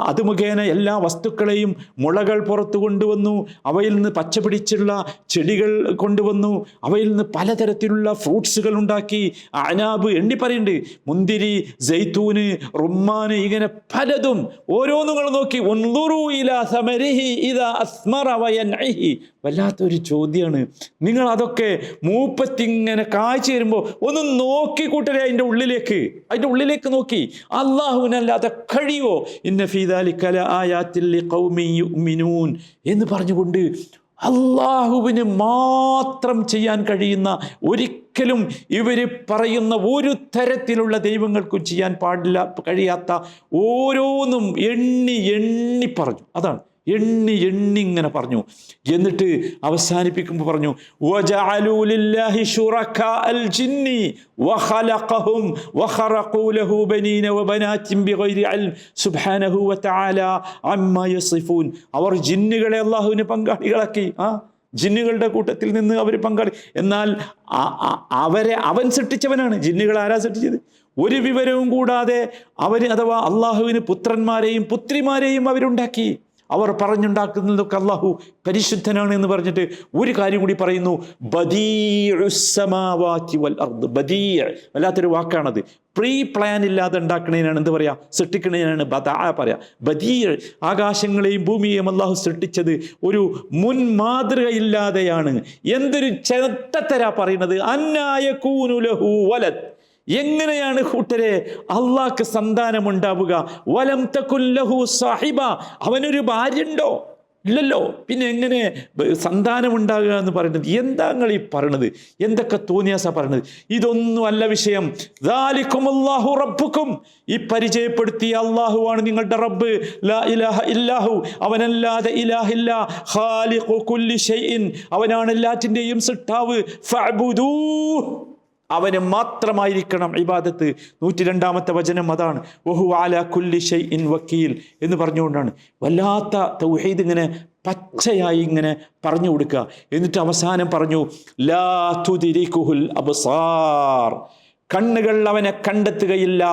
അത് മുഖേന എല്ലാ വസ്തുക്കളെയും മുളകൾ പുറത്തു കൊണ്ടുവന്നു, അവയിൽ നിന്ന് പച്ച പിടിച്ചുള്ള ചെടികൾ കൊണ്ടുവന്നു, അവയിൽ നിന്ന് പലതരത്തിലുള്ള ഫ്രൂട്ട്സുകൾ ഉണ്ടാക്കി. അനാബ് എണ്ണി പറയുന്നുണ്ട്, മുന്തിരി, സൈത്തൂന്, റുമ്മാന്, ഇങ്ങനെ പലതും. ഓരോന്നുകൾ നോക്കി വല്ലാത്തൊരു ചോദ്യമാണ്. നിങ്ങൾ അതൊക്കെ മൂപ്പത്തിങ്ങനെ കാഴ്ച വരുമ്പോൾ ഒന്ന് നോക്കി കൂട്ടരെ അതിൻ്റെ ഉള്ളിലേക്ക് നോക്കി. അള്ളാഹുവിനല്ലാതെ കഴിയോ? ഇന്ന ഫീ ദാലിക ലആയാത്തിൽ ലിഖൗമിൻ യുഅ്മിനൂൻ എന്ന് പറഞ്ഞുകൊണ്ട് അള്ളാഹുവിന് മാത്രം ചെയ്യാൻ കഴിയുന്ന, ഒരിക്കലും ഇവർ പറയുന്ന ഒരു തരത്തിലുള്ള ദൈവങ്ങൾക്കും ചെയ്യാൻ കഴിയാത്ത ഓരോന്നും എണ്ണി പറഞ്ഞു. അതാണ് എണ്ണി ഇങ്ങനെ പറഞ്ഞു. എന്നിട്ട് അവസാനിപ്പിക്കുമ്പോൾ പറഞ്ഞു, വജഅലൂ ലില്ലാഹി ശുറകാഅൽ ജിന്നി വഖലഖഹും വഖറഖൂ ലഹു ബനീന വബനാതിൻ ബിഗൈരി ഇൽം സുബ്ഹാനഹു വതആല അമ്മാ യസിഫൂൻ. അവർ ജിന്നുകളെ അല്ലാഹുവിന് പങ്കാളികളാക്കി. ജിന്നുകളുടെ കൂട്ടത്തിൽ നിന്ന് അവർ പങ്കാളി. എന്നാൽ അവൻ സൃഷ്ടിച്ചവനാണ്. ജിന്നുകൾ ആരാ സൃഷ്ടിച്ചത്? ഒരു വിവരവും കൂടാതെ അഥവാ അള്ളാഹുവിന് പുത്രന്മാരെയും പുത്രിമാരെയും അവരുണ്ടാക്കി. അവർ പറഞ്ഞുണ്ടാക്കുന്നതൊക്കെ അള്ളാഹു പരിശുദ്ധനാണ് എന്ന് പറഞ്ഞിട്ട് ഒരു കാര്യം കൂടി പറയുന്നു, ബദീഉസ് സമാവാതി വൽ അർദ്. ബദീഅ് വല്ലാത്തൊരു വാക്കാണത്. പ്രീ പ്ലാൻ ഇല്ലാതെ ഉണ്ടാക്കണേനാണ് എന്ത് പറയാ? സൃഷ്ടിക്കണേനാണ് ബദാ പറയാ. ബദീഅ്, ആകാശങ്ങളെയും ഭൂമിയെയും അള്ളാഹു സൃഷ്ടിച്ചത് ഒരു മുൻ മാതൃകയില്ലാതെയാണ്. എന്തൊരു ചെറ്റത്തരാ പറയുന്നത്. അന്നാ യകൂനു ലഹു വലദ്, എങ്ങനെയാണ് കൂട്ടരെ അള്ളാഹ്ക്ക് സന്താനമുണ്ടാവുക? വലം തകുൽ ലഹു സാഹിബ, അവനൊരു ഭാര്യ ഉണ്ടോ? ഇല്ലല്ലോ. പിന്നെ എങ്ങനെ സന്താനമുണ്ടാകുക എന്ന് പറയുന്നത്? എന്താ നിങ്ങൾ ഈ പറയണത്? എന്തൊക്കെ തോന്നിയാസാ പറയണത്? ഇതൊന്നും അല്ല വിഷയം. ദാലികുമുല്ലാഹു റബ്ബുക്കും, ഈ പരിചയപ്പെടുത്തിയ അള്ളാഹുവാണ് നിങ്ങളുടെ റബ്ബ്. ലാ ഇലാഹ ഇല്ലാഹു, അവനല്ലാതെ ഇലാഹില്ല. ഖാലിഖു കുല്ലി ഷൈഇൻ, അവനാണ് എല്ലാറ്റിൻ്റെയും സൃഷ്ടാവ്. ഫഅ്ബുദൂഹ്, അവന് മാത്രമായിരിക്കണം ഇബാദത്ത്. 102-ാമത്തെ വചനം അതാണ്. വഹുവ അലാ കുല്ലി ഷൈഇൻ വക്കീൽ എന്ന് പറഞ്ഞുകൊണ്ടാണ് വല്ലാത്ത തൗഹീദ് ഇങ്ങനെ പച്ചയായി ഇങ്ങനെ പറഞ്ഞു കൊടുക്കുക. എന്നിട്ട് അവസാനം പറഞ്ഞു, ലാ തുദ്രികുഹുൽ അബ്സാർ, കണ്ണുകൾ അവനെ കണ്ടെത്തുകയില്ല.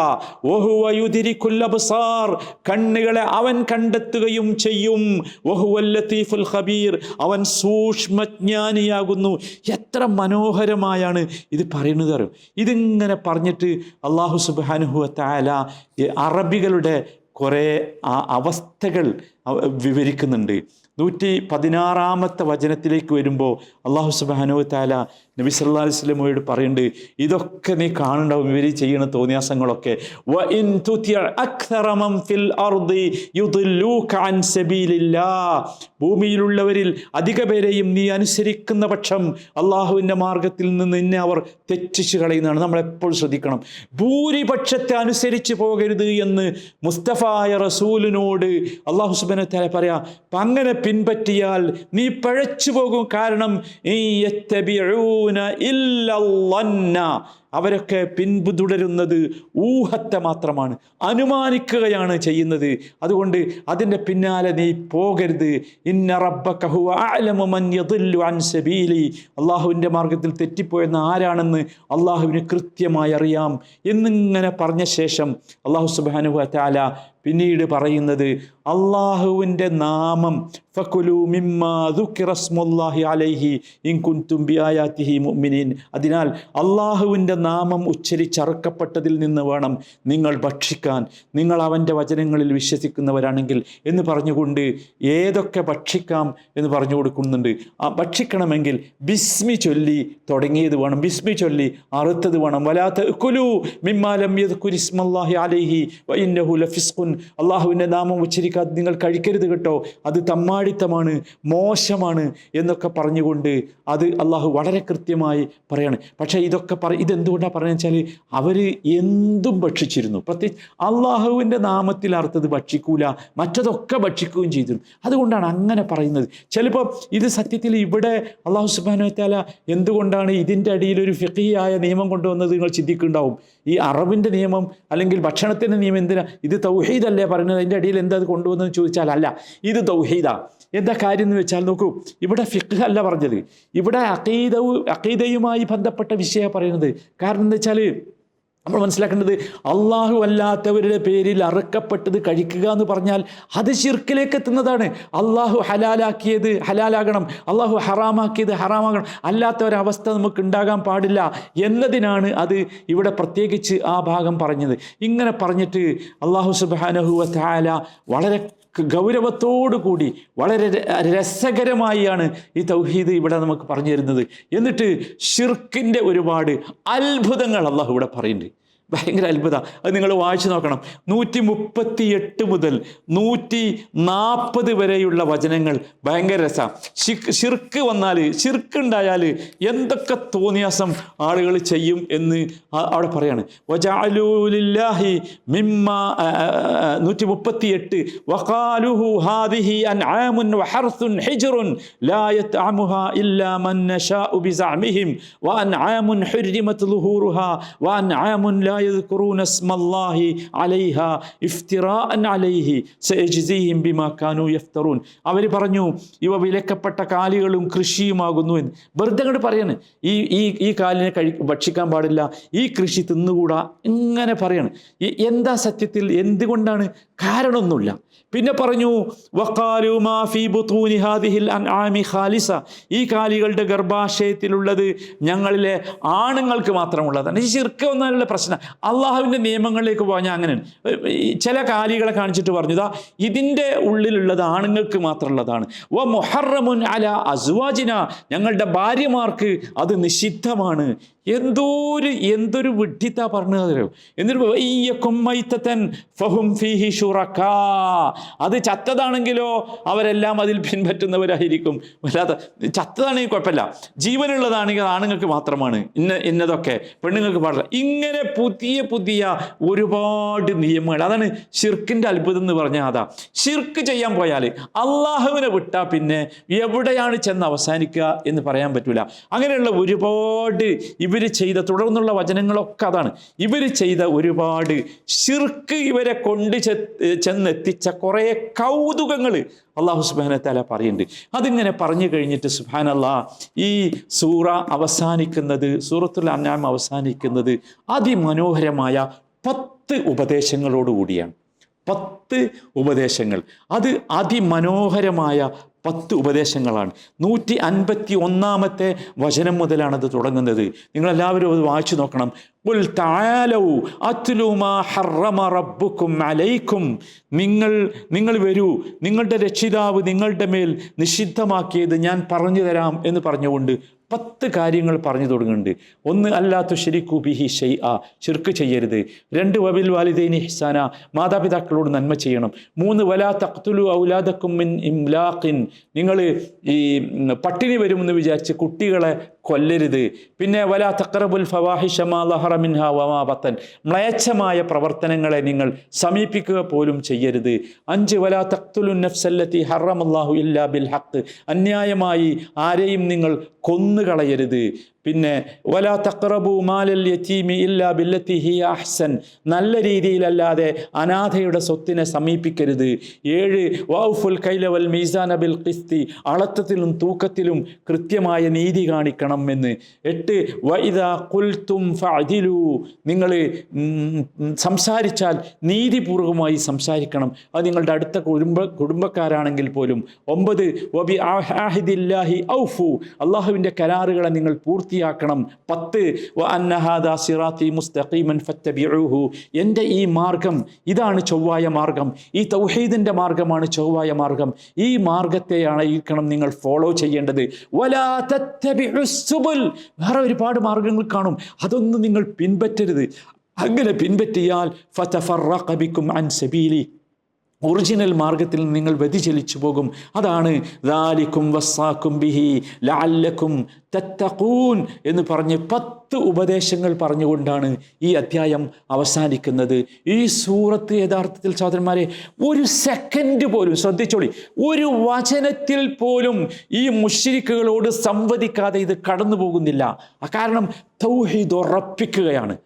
വഹുവ യുദ്രികുൽ അബ്സാർ, കണ്ണുകളെ അവൻ കണ്ടെത്തുകയും ചെയ്യും. വഹുവൽ ലത്തീഫുൽ ഖബീർ, അവൻ സൂക്ഷ്മജ്ഞാനിയാകുന്നു. എത്ര മനോഹരമായാണ് ഇത് പറയുന്നത് അറിയോ? ഇതിങ്ങനെ പറഞ്ഞിട്ട് അല്ലാഹു സുബ്ഹാനഹു വ തആല അറബികളുടെ കുറേ അവസ്ഥകൾ വിവരിക്കുന്നുണ്ട്. 116-ാമത്തെ വചനത്തിലേക്ക് വരുമ്പോൾ അല്ലാഹു സുബ്ഹാനഹു വ തആല നബി സല്ലല്ലാഹു അലൈഹി വസല്ലമയോട് പറയുന്നുണ്ട്, ഇതൊക്കെ നീ കാണുന്നുണ്ടാവും ഇവർ ചെയ്യുന്ന തോന്നിയാസങ്ങളൊക്കെ. വ ഇൻ തുതിഅ അക്സറ മൻ ഫിൽ അർദി യുദില്ലൂക അൻ സബീലില്ലാഹ്, ഭൂമിയിലുള്ളവരിൽ അധിക പേരെയും നീ അനുസരിക്കുന്ന പക്ഷം അള്ളാഹുവിൻ്റെ മാർഗത്തിൽ നിന്ന് നിന്നെ അവർ തെറ്റിച്ച് കളയുന്നതാണ്. നമ്മളെപ്പോഴും ശ്രദ്ധിക്കണം. ഭൂരിപക്ഷത്തെ അനുസരിച്ച് പോകരുത് എന്ന് മുസ്തഫായ റസൂലിനോട് അള്ളാഹു സുബ്ഹാനഹു വ തആല പറയാം. അങ്ങനെ പിൻപറ്റിയാൽ നീ പഴച്ചു പോകും. കാരണം അവരൊക്കെ പിന്തുടരുന്നത് ഊഹത്തെ മാത്രമാണ്, അനുമാനിക്കുകയാണ് ചെയ്യുന്നത്. അതുകൊണ്ട് അതിൻ്റെ പിന്നാലെ നീ പോകരുത്. ഇന്ന റബ്ബക ഹുവ അഅലമു മൻ യദില്ലു അൻ സബീലി, അള്ളാഹുവിൻ്റെ മാർഗത്തിൽ തെറ്റിപ്പോയെന്ന് ആരാണെന്ന് അള്ളാഹുവിന് കൃത്യമായി അറിയാം എന്നിങ്ങനെ പറഞ്ഞ ശേഷം അള്ളാഹു സുബ്ഹാനഹു വ തആല പിന്നീട് പറയുന്നത്, അള്ളാഹുവിൻ്റെ നാമം ഫകുലു മിമ്മാ ദുക്കിറ സ്മുല്ലാഹി അലൈഹി ഇൻ കുൻതും ബിആയാതിഹി മുഅ്മിനീൻ, അതിനാൽ അള്ളാഹുവിൻ്റെ നാമം ഉച്ചരിച്ചറുക്കപ്പെട്ടതിൽ നിന്ന് വേണം നിങ്ങൾ ഭക്ഷിക്കാൻ, നിങ്ങൾ അവൻ്റെ വചനങ്ങളിൽ വിശ്വസിക്കുന്നവരാണെങ്കിൽ എന്ന് പറഞ്ഞുകൊണ്ട് ഏതൊക്കെ ഭക്ഷിക്കാം എന്ന് പറഞ്ഞു കൊടുക്കുന്നുണ്ട്. ഭക്ഷിക്കണമെങ്കിൽ ബിസ്മി ചൊല്ലി തുടങ്ങിയത് വേണം, ബിസ്മി ചൊല്ലി അറുത്തത് വേണം. വലാ തഅകുലു മിമ്മാ ലം യദ്കുരി ഇസ്മല്ലാഹി അലൈഹി വ ഇന്നഹു ലഫിസ്ഖുൻ, അള്ളാഹുവിൻ്റെ നാമം ഉച്ചരിക്കാതെ നിങ്ങൾ കഴിക്കരുത് കേട്ടോ, അത് തമ്മാടിത്തമാണ്, മോശമാണ് എന്നൊക്കെ പറഞ്ഞുകൊണ്ട് അത് അള്ളാഹു വളരെ കൃത്യമായി പറയാണ്. പക്ഷേ ഇതൊക്കെ ഇതെന്ത് അതെന്തുകൊണ്ടാണ് പറയുന്നത് വെച്ചാൽ അവർ എന്തും ഭക്ഷിച്ചിരുന്നു. പ്രത്യേകിച്ച് അള്ളാഹുവിൻ്റെ നാമത്തിൽ അർത്ഥത് ഭക്ഷിക്കൂല, മറ്റതൊക്കെ ഭക്ഷിക്കുകയും ചെയ്തിരുന്നു. അതുകൊണ്ടാണ് അങ്ങനെ പറയുന്നത്. ചിലപ്പോൾ ഇത് സത്യത്തിൽ ഇവിടെ അള്ളാഹു സുബ്ഹാനഹു വ തആല എന്തുകൊണ്ടാണ് ഇതിൻ്റെ അടിയിലൊരു ഫിഖ്ഹിയായ നിയമം കൊണ്ടുവന്നത് നിങ്ങൾ ചിന്തിക്കുന്നുണ്ടാവും. ഈ അറബിൻ്റെ നിയമം അല്ലെങ്കിൽ ഭക്ഷണത്തിൻ്റെ നിയമം എന്തിനാ? ഇത് തൗഹീദല്ലേ പറയുന്നത്, അതിൻ്റെ അടിയിൽ എന്താ അത് കൊണ്ടുവന്നതെന്ന് ചോദിച്ചാൽ അല്ല, ഇത് തൗഹീദാ. എന്താ കാര്യം എന്ന് വെച്ചാൽ നോക്കൂ, ഇവിടെ ഫിഖ് അല്ല പറഞ്ഞത്, ഇവിടെ അഖീദയുമായി ബന്ധപ്പെട്ട വിഷയമാണ് പറയുന്നത്. കാരണം എന്താ വെച്ചാൽ നമ്മൾ മനസ്സിലാക്കേണ്ടത്, അള്ളാഹു അല്ലാത്തവരുടെ പേരിൽ അറുക്കപ്പെട്ടത് കഴിക്കുക എന്ന് പറഞ്ഞാൽ അത് ശിർക്കിലേക്ക് എത്തുന്നതാണ്. അള്ളാഹു ഹലാലാക്കിയത് ഹലാലാകണം, അള്ളാഹു ഹറാമാക്കിയത് ഹറാമാകണം, അല്ലാത്തൊരവസ്ഥ നമുക്ക് ഉണ്ടാകാൻ പാടില്ല എന്നതിനാണ് അത് ഇവിടെ പ്രത്യേകിച്ച് ആ ഭാഗം പറഞ്ഞത്. ഇങ്ങനെ പറഞ്ഞിട്ട് അള്ളാഹു സുബ്ഹാനഹു വ തആല വളരെ ഗൗരവത്തോടു കൂടി വളരെ രസകരമായാണ് ഈ തൗഹീദ് ഇവിടെ നമുക്ക് പറഞ്ഞു തരുന്നത്. എന്നിട്ട് ഷിർക്കിൻ്റെ ഒരുപാട് അത്ഭുതങ്ങൾ അള്ളാഹു ഇവിടെ പറയുന്നുണ്ട്. ഭയങ്കര അത്ഭുതം. അത് നിങ്ങൾ വായിച്ചു നോക്കണം. 138 മുതൽ 140 വരെയുള്ള വചനങ്ങൾ ഭയങ്കര രസമാണ്. ഷിർക്ക് വന്നാൽ, ഷിർക്കുണ്ടായാൽ എന്തൊക്കെ തോന്നിയാസം ആളുകൾ ചെയ്യും എന്ന് അവിടെ പറയാണ്. വജഅലൂ ലില്ലാഹി മിമ്മാ 138 വഖാലുഹു ഹാദിഹി അൻആമുൻ വഹർസുൻ ഹിജ്റുൻ ലാ യത്അമുഹാ ഇല്ലാ മൻ നശാഉ ബിസഅമിഹിം വഅൻആമുൻ ഹുർരിമത് ളുഹൂറുഹാ വഅൻആമുൻ ലാ يذكرون اسم الله عليها افتراء عليه سيجزيهم بما كانوا يفترون. അവർ പറഞ്ഞു ഇവ വിലക്കപ്പെട്ട കാലികളും കൃഷിയുമാകുന്നു എന്ന്. വെറുതെ അങ്ങോട്ട് പറയാണ്, ഈ കാലിനെ ഭക്ഷിക്കാൻ പാടില്ല, ഈ കൃഷി തിന്നുകൂടാ, ഇങ്ങനെ പറയാണ്. എന്താ സത്യത്തിൽ എന്തുകൊണ്ടാണ്? കാരണമൊന്നുമില്ല. പിന്നെ പറഞ്ഞു വഖാലു മാ ഫീ ബുതൂനി ഹാദിഹിൽ അൻആമി ഖാലിസ, ഈ കാലികളുടെ ഗർഭാശയത്തിലുള്ളത് ഞങ്ങളിലെ ആണുങ്ങൾക്ക് മാത്രമുള്ളതാണ്. ഈ ശിർക്ക് വന്നാലുള്ള പ്രശ്നം അള്ളാഹുവിൻ്റെ നിയമങ്ങളിലേക്ക് പോകാൻ അങ്ങനെയാണ്. ചില കാലികളെ കാണിച്ചിട്ട് പറഞ്ഞു, ഇതാ ഇതിൻ്റെ ഉള്ളിലുള്ളത് ആണുങ്ങൾക്ക് മാത്രമുള്ളതാണ്. വ മുഹറമുൻ അലാ അസ്വാജിന, ഞങ്ങളുടെ ഭാര്യമാർക്ക് അത് നിഷിദ്ധമാണ്. എന്തൊരു വിഡ്ഢിത്താ പറഞ്ഞത്. എന്നിട്ട് ഫഹും ഫീഹി ശുറക്കാ, അത് ചത്തതാണെങ്കിലോ അവരെല്ലാം അതിൽ പിൻപറ്റുന്നവരായിരിക്കും. വല്ലാത്ത ചത്തതാണെങ്കിൽ കുഴപ്പമില്ല, ജീവനുള്ളതാണെങ്കിൽ ആണുങ്ങൾക്ക് മാത്രമാണ് ഇന്നതൊക്കെ, പെണ്ണുങ്ങൾക്ക് പാടില്ല. ഇങ്ങനെ പുതിയ ഒരുപാട് നിയമങ്ങൾ. അതാണ് ഷിർക്കിൻ്റെ അത്ഭുതം എന്ന് പറഞ്ഞാൽ. അതാ ഷിർക്ക് ചെയ്യാൻ പോയാൽ അള്ളാഹുവിനെ വിട്ടാൽ പിന്നെ എവിടെയാണ് ചെന്ന് അവസാനിക്കുക എന്ന് പറയാൻ പറ്റൂല. അങ്ങനെയുള്ള ഒരുപാട് ഇവർ ചെയ്ത തുടർന്നുള്ള വചനങ്ങളൊക്കെ അതാണ്. ഇവർ ചെയ്ത ഒരുപാട് ഷിർക്ക് ഇവരെ കൊണ്ട് ചെന്നെത്തിച്ച കുറേ കൗതുകങ്ങൾ അള്ളാഹു സുബ്ഹാനഹു വ തആല പറയുന്നുണ്ട്. അതിങ്ങനെ പറഞ്ഞു കഴിഞ്ഞിട്ട് സുബ്ഹാനല്ലാഹ്, ഈ സൂറ അവസാനിക്കുന്നത്, സൂറത്തുൽ അൻആം അവസാനിക്കുന്നത് അതിമനോഹരമായ 10 ഉപദേശങ്ങളോടുകൂടിയാണ്. 10 ഉപദേശങ്ങൾ. അത് അതിമനോഹരമായ 10 ഉപദേശങ്ങളാണ്. 151-ാമത്തെ വചനം മുതലാണത് തുടങ്ങുന്നത്. നിങ്ങളെല്ലാവരും അത് വായിച്ചു നോക്കണം. ഖുൽ തആലൂ അത്ലു മാ ഹറമ റബ്ബുക്കും അലൈക്കും, നിങ്ങൾ വരൂ, നിങ്ങളുടെ രക്ഷിതാവ് നിങ്ങളുടെ മേൽ നിഷിദ്ധമാക്കിയത് ഞാൻ പറഞ്ഞു തരാം എന്ന് പറഞ്ഞുകൊണ്ട് 10 കാര്യങ്ങൾ പറഞ്ഞു തുടങ്ങുന്നുണ്ട്. 1 അല്ലാ തുശ്രികൂ ബിഹി ഷൈഅ, ശിർക്ക് ചെയ്യരുത്. 2 വബിൽ വാലിദൈനി ഇഹ്സാന, മാതാപിതാക്കളോട് നന്മ ചെയ്യണം. 3 വലാ തഖ്തുലു ഔലാദക്കും മിൻ ഇംലാഖിൻ, നിങ്ങൾ ഈ പട്ടിണി വരുമെന്ന് വിചാരിച്ച് കുട്ടികളെ കൊല്ലരുത്. പിന്നെ വലാ തഖറബുൽ ഫവാഹിഷ മാ ലഹറ മിൻഹാ വമാ ബത്തൻ, മ്ലേച്ഛമായ പ്രവർത്തനങ്ങളെ നിങ്ങൾ സമീപിക്കുക പോലും ചെയ്യരുത്. 5 വലാ തഖ്തുലുൻ നഫ്സല്ലതി ഹറമല്ലാഹു ഇല്ലാ ബിൽ ഹഖ്, അന്യായമായി ആരെയും നിങ്ങൾ കൊന്നുകളയരുത്. പിന്നെ വലാ തഖറബു മാലൽ യതീമി ഇല്ലാ ബില്ലത്തി ഹിയ അഹ്സൻ, നല്ല രീതിയിലല്ലാതെ അനാഥയുടെ സ്വത്തിനെ സമീപിക്കരുത്. 7 വൗഫുൽ കൈല വൽ മീസാന ബിൽ ഖിസ്തി, അളത്തത്തിലും തൂക്കത്തിലും കൃത്യമായ നീതി കാണിക്കണം എന്ന്. 8 വഇദാ ഖുൽതും ഫഅദിലു, നിങ്ങൾ സംസാരിച്ചാൽ നീതിപൂർവമായി സംസാരിക്കണം, അത് നിങ്ങളുടെ അടുത്ത കുടുംബക്കാരാണെങ്കിൽ പോലും. 9 വബി ആഹിദില്ലാഹി ഔഫു, അള്ളാഹുവിൻ്റെ കരാറുകളെ നിങ്ങൾ പൂർത്തിയാക്കണം. 10 വ അന്ന ഹാദാ സിറാത്തി മുസ്തഖീമൻ ഫത്തബിഊഹു, എൻ്റെ ഈ മാർഗം ഇതാണ് ചൊവ്വായ മാർഗം, ഈ തൗഹീദിൻ്റെ മാർഗമാണ് ചൊവ്വായ മാർഗം, ഈ മാർഗത്തെയാണ് നിങ്ങൾ ഫോളോ ചെയ്യേണ്ടത്. വലാ തത്തബിഉസ് സുബുൽ, വേറെ ഒരുപാട് മാർഗങ്ങൾ കാണും, അതൊന്നും നിങ്ങൾ പിൻപറ്റരുത്. അങ്ങനെ പിൻപറ്റിയാൽ ഫതഫറഖ ബിക്കും അൻ സബീലി, ഒറിജിനൽ മാർഗത്തിൽ നിങ്ങൾ വ്യതിചലിച്ചു പോകും. അതാണ് ദാലിക്കും വസ്സാക്കും ബിഹി ലഅല്ലക്കും തത്തഖൂൻ എന്ന് പറഞ്ഞ് 10 ഉപദേശങ്ങൾ പറഞ്ഞുകൊണ്ടാണ് ഈ അധ്യായം അവസാനിക്കുന്നത്. ഈ സൂറത്ത് യഥാർത്ഥത്തിൽ സഹോദരന്മാരെ ഒരു സെക്കൻഡ് പോലും ശ്രദ്ധിച്ചോളി, ഒരു വചനത്തിൽ പോലും ഈ മുശ്രിക്കുകളോട് സംവദിക്കാതെ ഇത് കടന്നു പോകുന്നില്ല. കാരണം തൗഹീദ് ഉറപ്പിക്കുകയാണ്.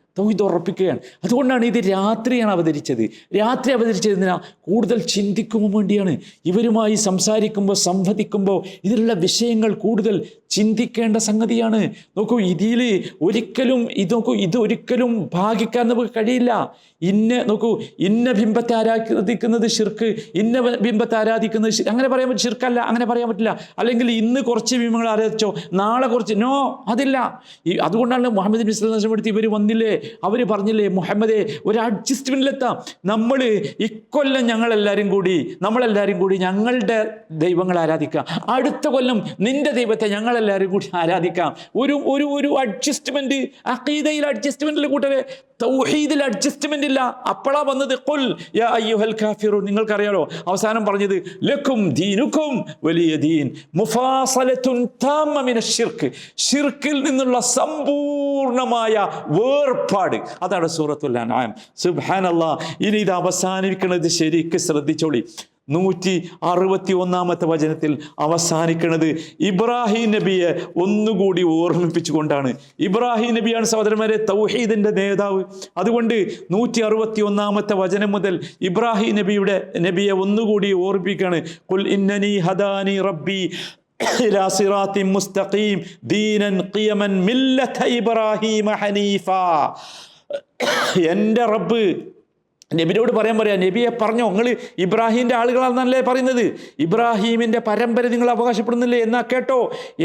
അതുകൊണ്ടാണ് ഇത് രാത്രിയാണ് അവതരിച്ചത്. രാത്രി അവതരിച്ചതിനാ കൂടുതൽ ചിന്തിക്കുമ്പോൾ വേണ്ടിയാണ്. ഇവരുമായി സംസാരിക്കുമ്പോൾ സംവദിക്കുമ്പോൾ ഇതിലുള്ള വിഷയങ്ങൾ കൂടുതൽ ചിന്തിക്കേണ്ട സംഗതിയാണ്. നോക്കൂ, ഇതൊരിക്കലും ഭാഗിക്കാൻ നമുക്ക് കഴിയില്ല. ഇന്ന ബിംബത്തെ ആരാധിക്കുന്നത് ശിർക്ക്, ഇന്ന ബിംബത്തെ ആരാധിക്കുന്നത് അങ്ങനെ പറയാൻ പറ്റും, ശിർക്കല്ല, അങ്ങനെ പറയാൻ പറ്റില്ല. അല്ലെങ്കിൽ ഇന്ന് കുറച്ച് ബിംബങ്ങൾ ആരാധിച്ചോ നാളെ കുറച്ച്, നോ, അതില്ല. അതുകൊണ്ടാണ് മുഹമ്മദ് നബി സ്വല്ലല്ലാഹു അലൈഹി വസല്ലം അടുത്ത് ഇവർ വന്നില്ലേ, അവർ പറഞ്ഞില്ലേ, മുഹമ്മദേ ഒരു അഡ്ജസ്റ്റ്മെന്റിലെത്താം, നമ്മൾ ഇക്കൊല്ലം നമ്മളെല്ലാവരും കൂടി ഞങ്ങളുടെ ദൈവങ്ങൾ ആരാധിക്കാം, അടുത്ത കൊല്ലം നിന്റെ ദൈവത്തെ ഞങ്ങളെല്ലാവരും കൂടി ആരാധിക്കാം. ഒരു അഡ്ജസ്റ്റ്മെന്റ്, അഖീദയിൽ അഡ്ജസ്റ്റ്മെന്റിൽ കൂട്ടരെ, തൗഹീദിൽ അഡ്ജസ്റ്റ്മെന്റ് ഇല്ല. അപ്പോഴാ വന്നത് ഖുൽ യാ അയ്യുഹൽ കാഫിറൂൻ. നിങ്ങൾക്കറിയാലോ അവസാനം പറഞ്ഞത് ലക്കും ദീനുക്കും വലിയ ദീൻ മുഫാസലത്തുൻ താമ്മ മിനശ് ശിർക്ക്. ശിർക്കിൽ നിന്നുള്ള സമ്പൂർണമായ വേർപാട്, അതാണ് സൂറത്തുൽ അൻആം. സുബ്ഹാനല്ലാഹ്. ഇനി ഇത് അവസാനിക്കുന്നത് ശരിക്ക് ശ്രദ്ധിച്ചോളി. 161 വചനത്തിൽ അവസാനിക്കുന്നത് ഇബ്രാഹിം നബിയെ ഒന്നുകൂടി ഓർമ്മിപ്പിച്ചുകൊണ്ടാണ്. ഇബ്രാഹിം നബിയാണ് സഹോദരന്മാരെ തൗഹീദിന്റെ നേതാവ്. അതുകൊണ്ട് 161 വചനം മുതൽ ഇബ്രാഹിം നബിയെ ഒന്നുകൂടി ഓർമ്മിപ്പിക്കുകയാണ്. ഖുൽ ഇന്നനി ഹദാനി റബ്ബി ഇലാ സിറാത്തിൻ മുസ്തഖീം ദീനൻ ഖിയമൻ മില്ലത ഇബ്രാഹിം ഹനീഫാ. എൻ്റെ റബ്ബ് നബിയോട് പറയാം, നബിയെ പറഞ്ഞോ, നിങ്ങൾ ഇബ്രാഹിമിൻ്റെ ആളുകളാണെന്നല്ലേ പറയുന്നത്, ഇബ്രാഹീമിൻ്റെ പരമ്പര നിങ്ങൾ അവകാശപ്പെടുന്നില്ലേ? എന്നാ കേട്ടോ,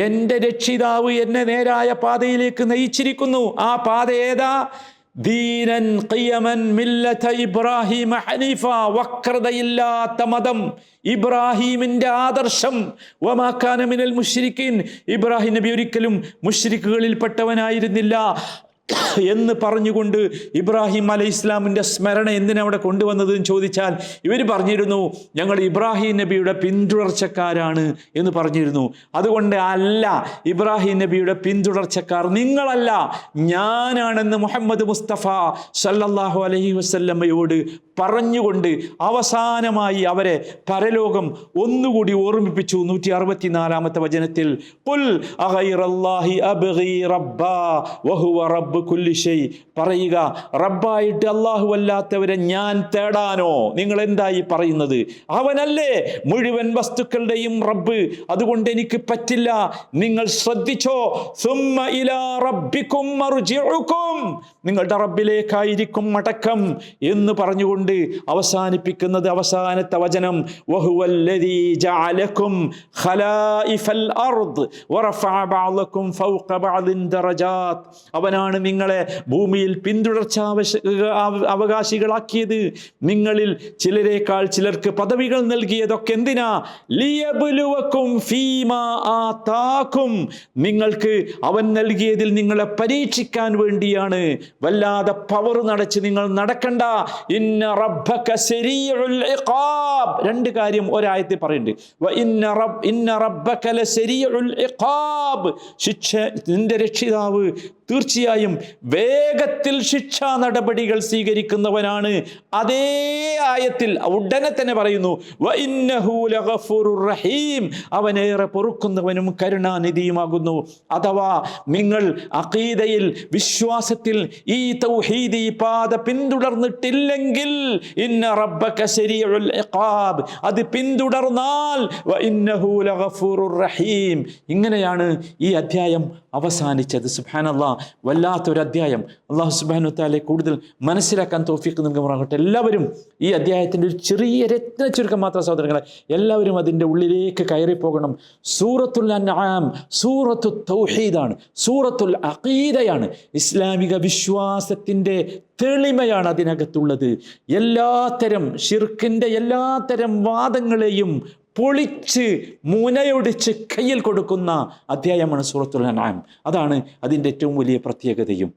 എൻ്റെ രക്ഷിതാവ് എന്നെ നേരായ പാതയിലേക്ക് നയിച്ചിരിക്കുന്നു. ആ പാത ഏതാ? ദീനൻ ഖിയമൻ മില്ലത ഇബ്രാഹിം ഹനീഫ, വക്രതയില്ലാത്ത മതം, ഇബ്രാഹീമിൻ്റെ ആദർശം. വമാ കാന മിനൽ മുശ്രിക്കീൻ, ഇബ്രാഹിം നബി ഒരിക്കലും മുശ്രിക്കുകളിൽപ്പെട്ടവനായിരുന്നില്ല എന്ന് പറഞ്ഞുകൊണ്ട് ഇബ്രാഹിം അലൈഹി ഇസ്ലാമിൻ്റെ സ്മരണ എന്തിനവിടെ കൊണ്ടുവന്നതെന്ന് ചോദിച്ചാൽ ഇവർ പറഞ്ഞിരുന്നു ഞങ്ങൾ ഇബ്രാഹിം നബിയുടെ പിന്തുടർച്ചക്കാരാണ് എന്ന് പറഞ്ഞിരുന്നു. അതുകൊണ്ട് അല്ല, ഇബ്രാഹിം നബിയുടെ പിന്തുടർച്ചക്കാർ നിങ്ങളല്ല, ഞാനാണെന്ന് മുഹമ്മദ് മുസ്തഫ സല്ലല്ലാഹു അലൈഹി വസല്ലമയോട് പറഞ്ഞുകൊണ്ട് അവസാനമായി അവരെ പരലോകം ഒന്നുകൂടി ഓർമ്മിപ്പിച്ചു. 164 വചനത്തിൽ ഖുൽ അഗൈറല്ലാഹി അബ്ഗി റബ്ബാ വഹുവ റബ്ബ് കുല്ലി ഷൈ, പറയുക റബ്ബായിട്ട് അല്ലാഹു അല്ലാത്തവരെ ഞാൻ തേടാനോ? നിങ്ങൾ എന്തായി പറയുന്നത്? അവനല്ലേ മുഴുവൻ വസ്തുക്കളുടെയും റബ്ബ്, അതുകൊണ്ട് എനിക്ക് പറ്റില്ല. നിങ്ങൾ ശ്രദ്ധിച്ചോ, സുമ്മ ഇലാ റബ്ബിക്കും മർജിഉക്കും, നിങ്ങളുടെ റബ്ബിലേക്കായിരിക്കും മടക്കം എന്ന് പറഞ്ഞുകൊണ്ട് അവസാനിപ്പിക്കുന്നത് അവസാനത്തെ വചനം വഹുവല്ലദീ ജഅലകും ഖലായിഫൽ അർദ് വറഫഅ ബഅദകും ഫൗഖ ബഅദിൻ ദറജാത്ത്, അവനാണ് നിങ്ങളെ ഭൂമിയിൽ പിന്തുടർച്ച അവകാശികളാക്കിയത്, നിങ്ങളിൽ ചിലരേക്കാൾ ചിലർക്ക് പദവികൾ നൽകിയതൊക്കെ എന്തിനാ? ലിയബ്ലുവക്കും ഫീമാ ആതാക്കും, നിങ്ങൾക്ക് അവൻ നൽകിയതിൽ നിങ്ങളെ പരീക്ഷിക്കാൻ വേണ്ടിയാണ്. വല്ലാതെ പവർ നടച്ച് നിങ്ങൾ നടക്കണ്ട. ഇന്ന റബ്ബക സരീഉൽ ഇഖാബ്, രണ്ട് കാര്യം ഒരായത്തിൽ പറയുന്നുണ്ട്. വ ഇന്ന റബ്ബക ലസരീഉൽ ഇഖാബ്, ശിക്ഷ നിന്റെ രക്ഷിതാവ് തീർച്ചയായും വേഗത്തിൽ ശിക്ഷാ നടപടികൾ സ്വീകരിക്കുന്നവനാണ്. അതേ ആയത്തിൽ ഉടനെ തന്നെ പറയുന്നു വ ഇന്നഹു ലഗഫൂറുർ റഹീം, അവനേറെ പൊറുക്കുന്നവനും കരുണാനിധിയുമാകുന്നു. അഥവാ നിങ്ങൾ അഖീദയിൽ വിശ്വാസത്തിൽ ഈ തൗഹീദി പാത പിന്തുടർന്നിട്ടില്ലെങ്കിൽ ഇന്ന റബ്ബക സരീഉൽ ഇഖാബ്, അത് പിന്തുടർന്നാൽ വ ഇന്നഹു ലഗഫൂറുർ റഹീം. ഇങ്ങനെയാണ് ഈ അധ്യായം അവസാനിച്ചത്. സുബ്ഹാനല്ലാഹ്, വല്ലാത്തൊരു അധ്യായം. അല്ലാഹു സുബ്ഹാനഹു വ തആല കൂടുതൽ മനസ്സിലാക്കാൻ തൗഫീഖ് നൽകുമാറാകട്ടെ. എല്ലാവരും ഈ അധ്യായത്തിൻ്റെ ഒരു ചെറിയ രത്ന ചുരുക്കം മാത്രം സഹോദരങ്ങളെ, എല്ലാവരും അതിൻ്റെ ഉള്ളിലേക്ക് കയറി പോകണം. സൂറത്തുൽ അൻആം സൂറത്തു തൗഹീദാണ്, സൂറത്തുൽ അഖീദയാണ്. ഇസ്ലാമിക വിശ്വാസത്തിൻ്റെ തെളിമയാണ് അതിനകത്തുള്ളത്. എല്ലാത്തരം ഷിർക്കിൻ്റെ എല്ലാത്തരം വാദങ്ങളെയും പൊളിച്ച് മുനയൊടിച്ച് കയ്യിൽ കൊടുക്കുന്ന അധ്യായമാണ് സൂറത്തുൽ അൻആം. അതാണ് അതിൻ്റെ ഏറ്റവും വലിയ പ്രത്യേകതയും.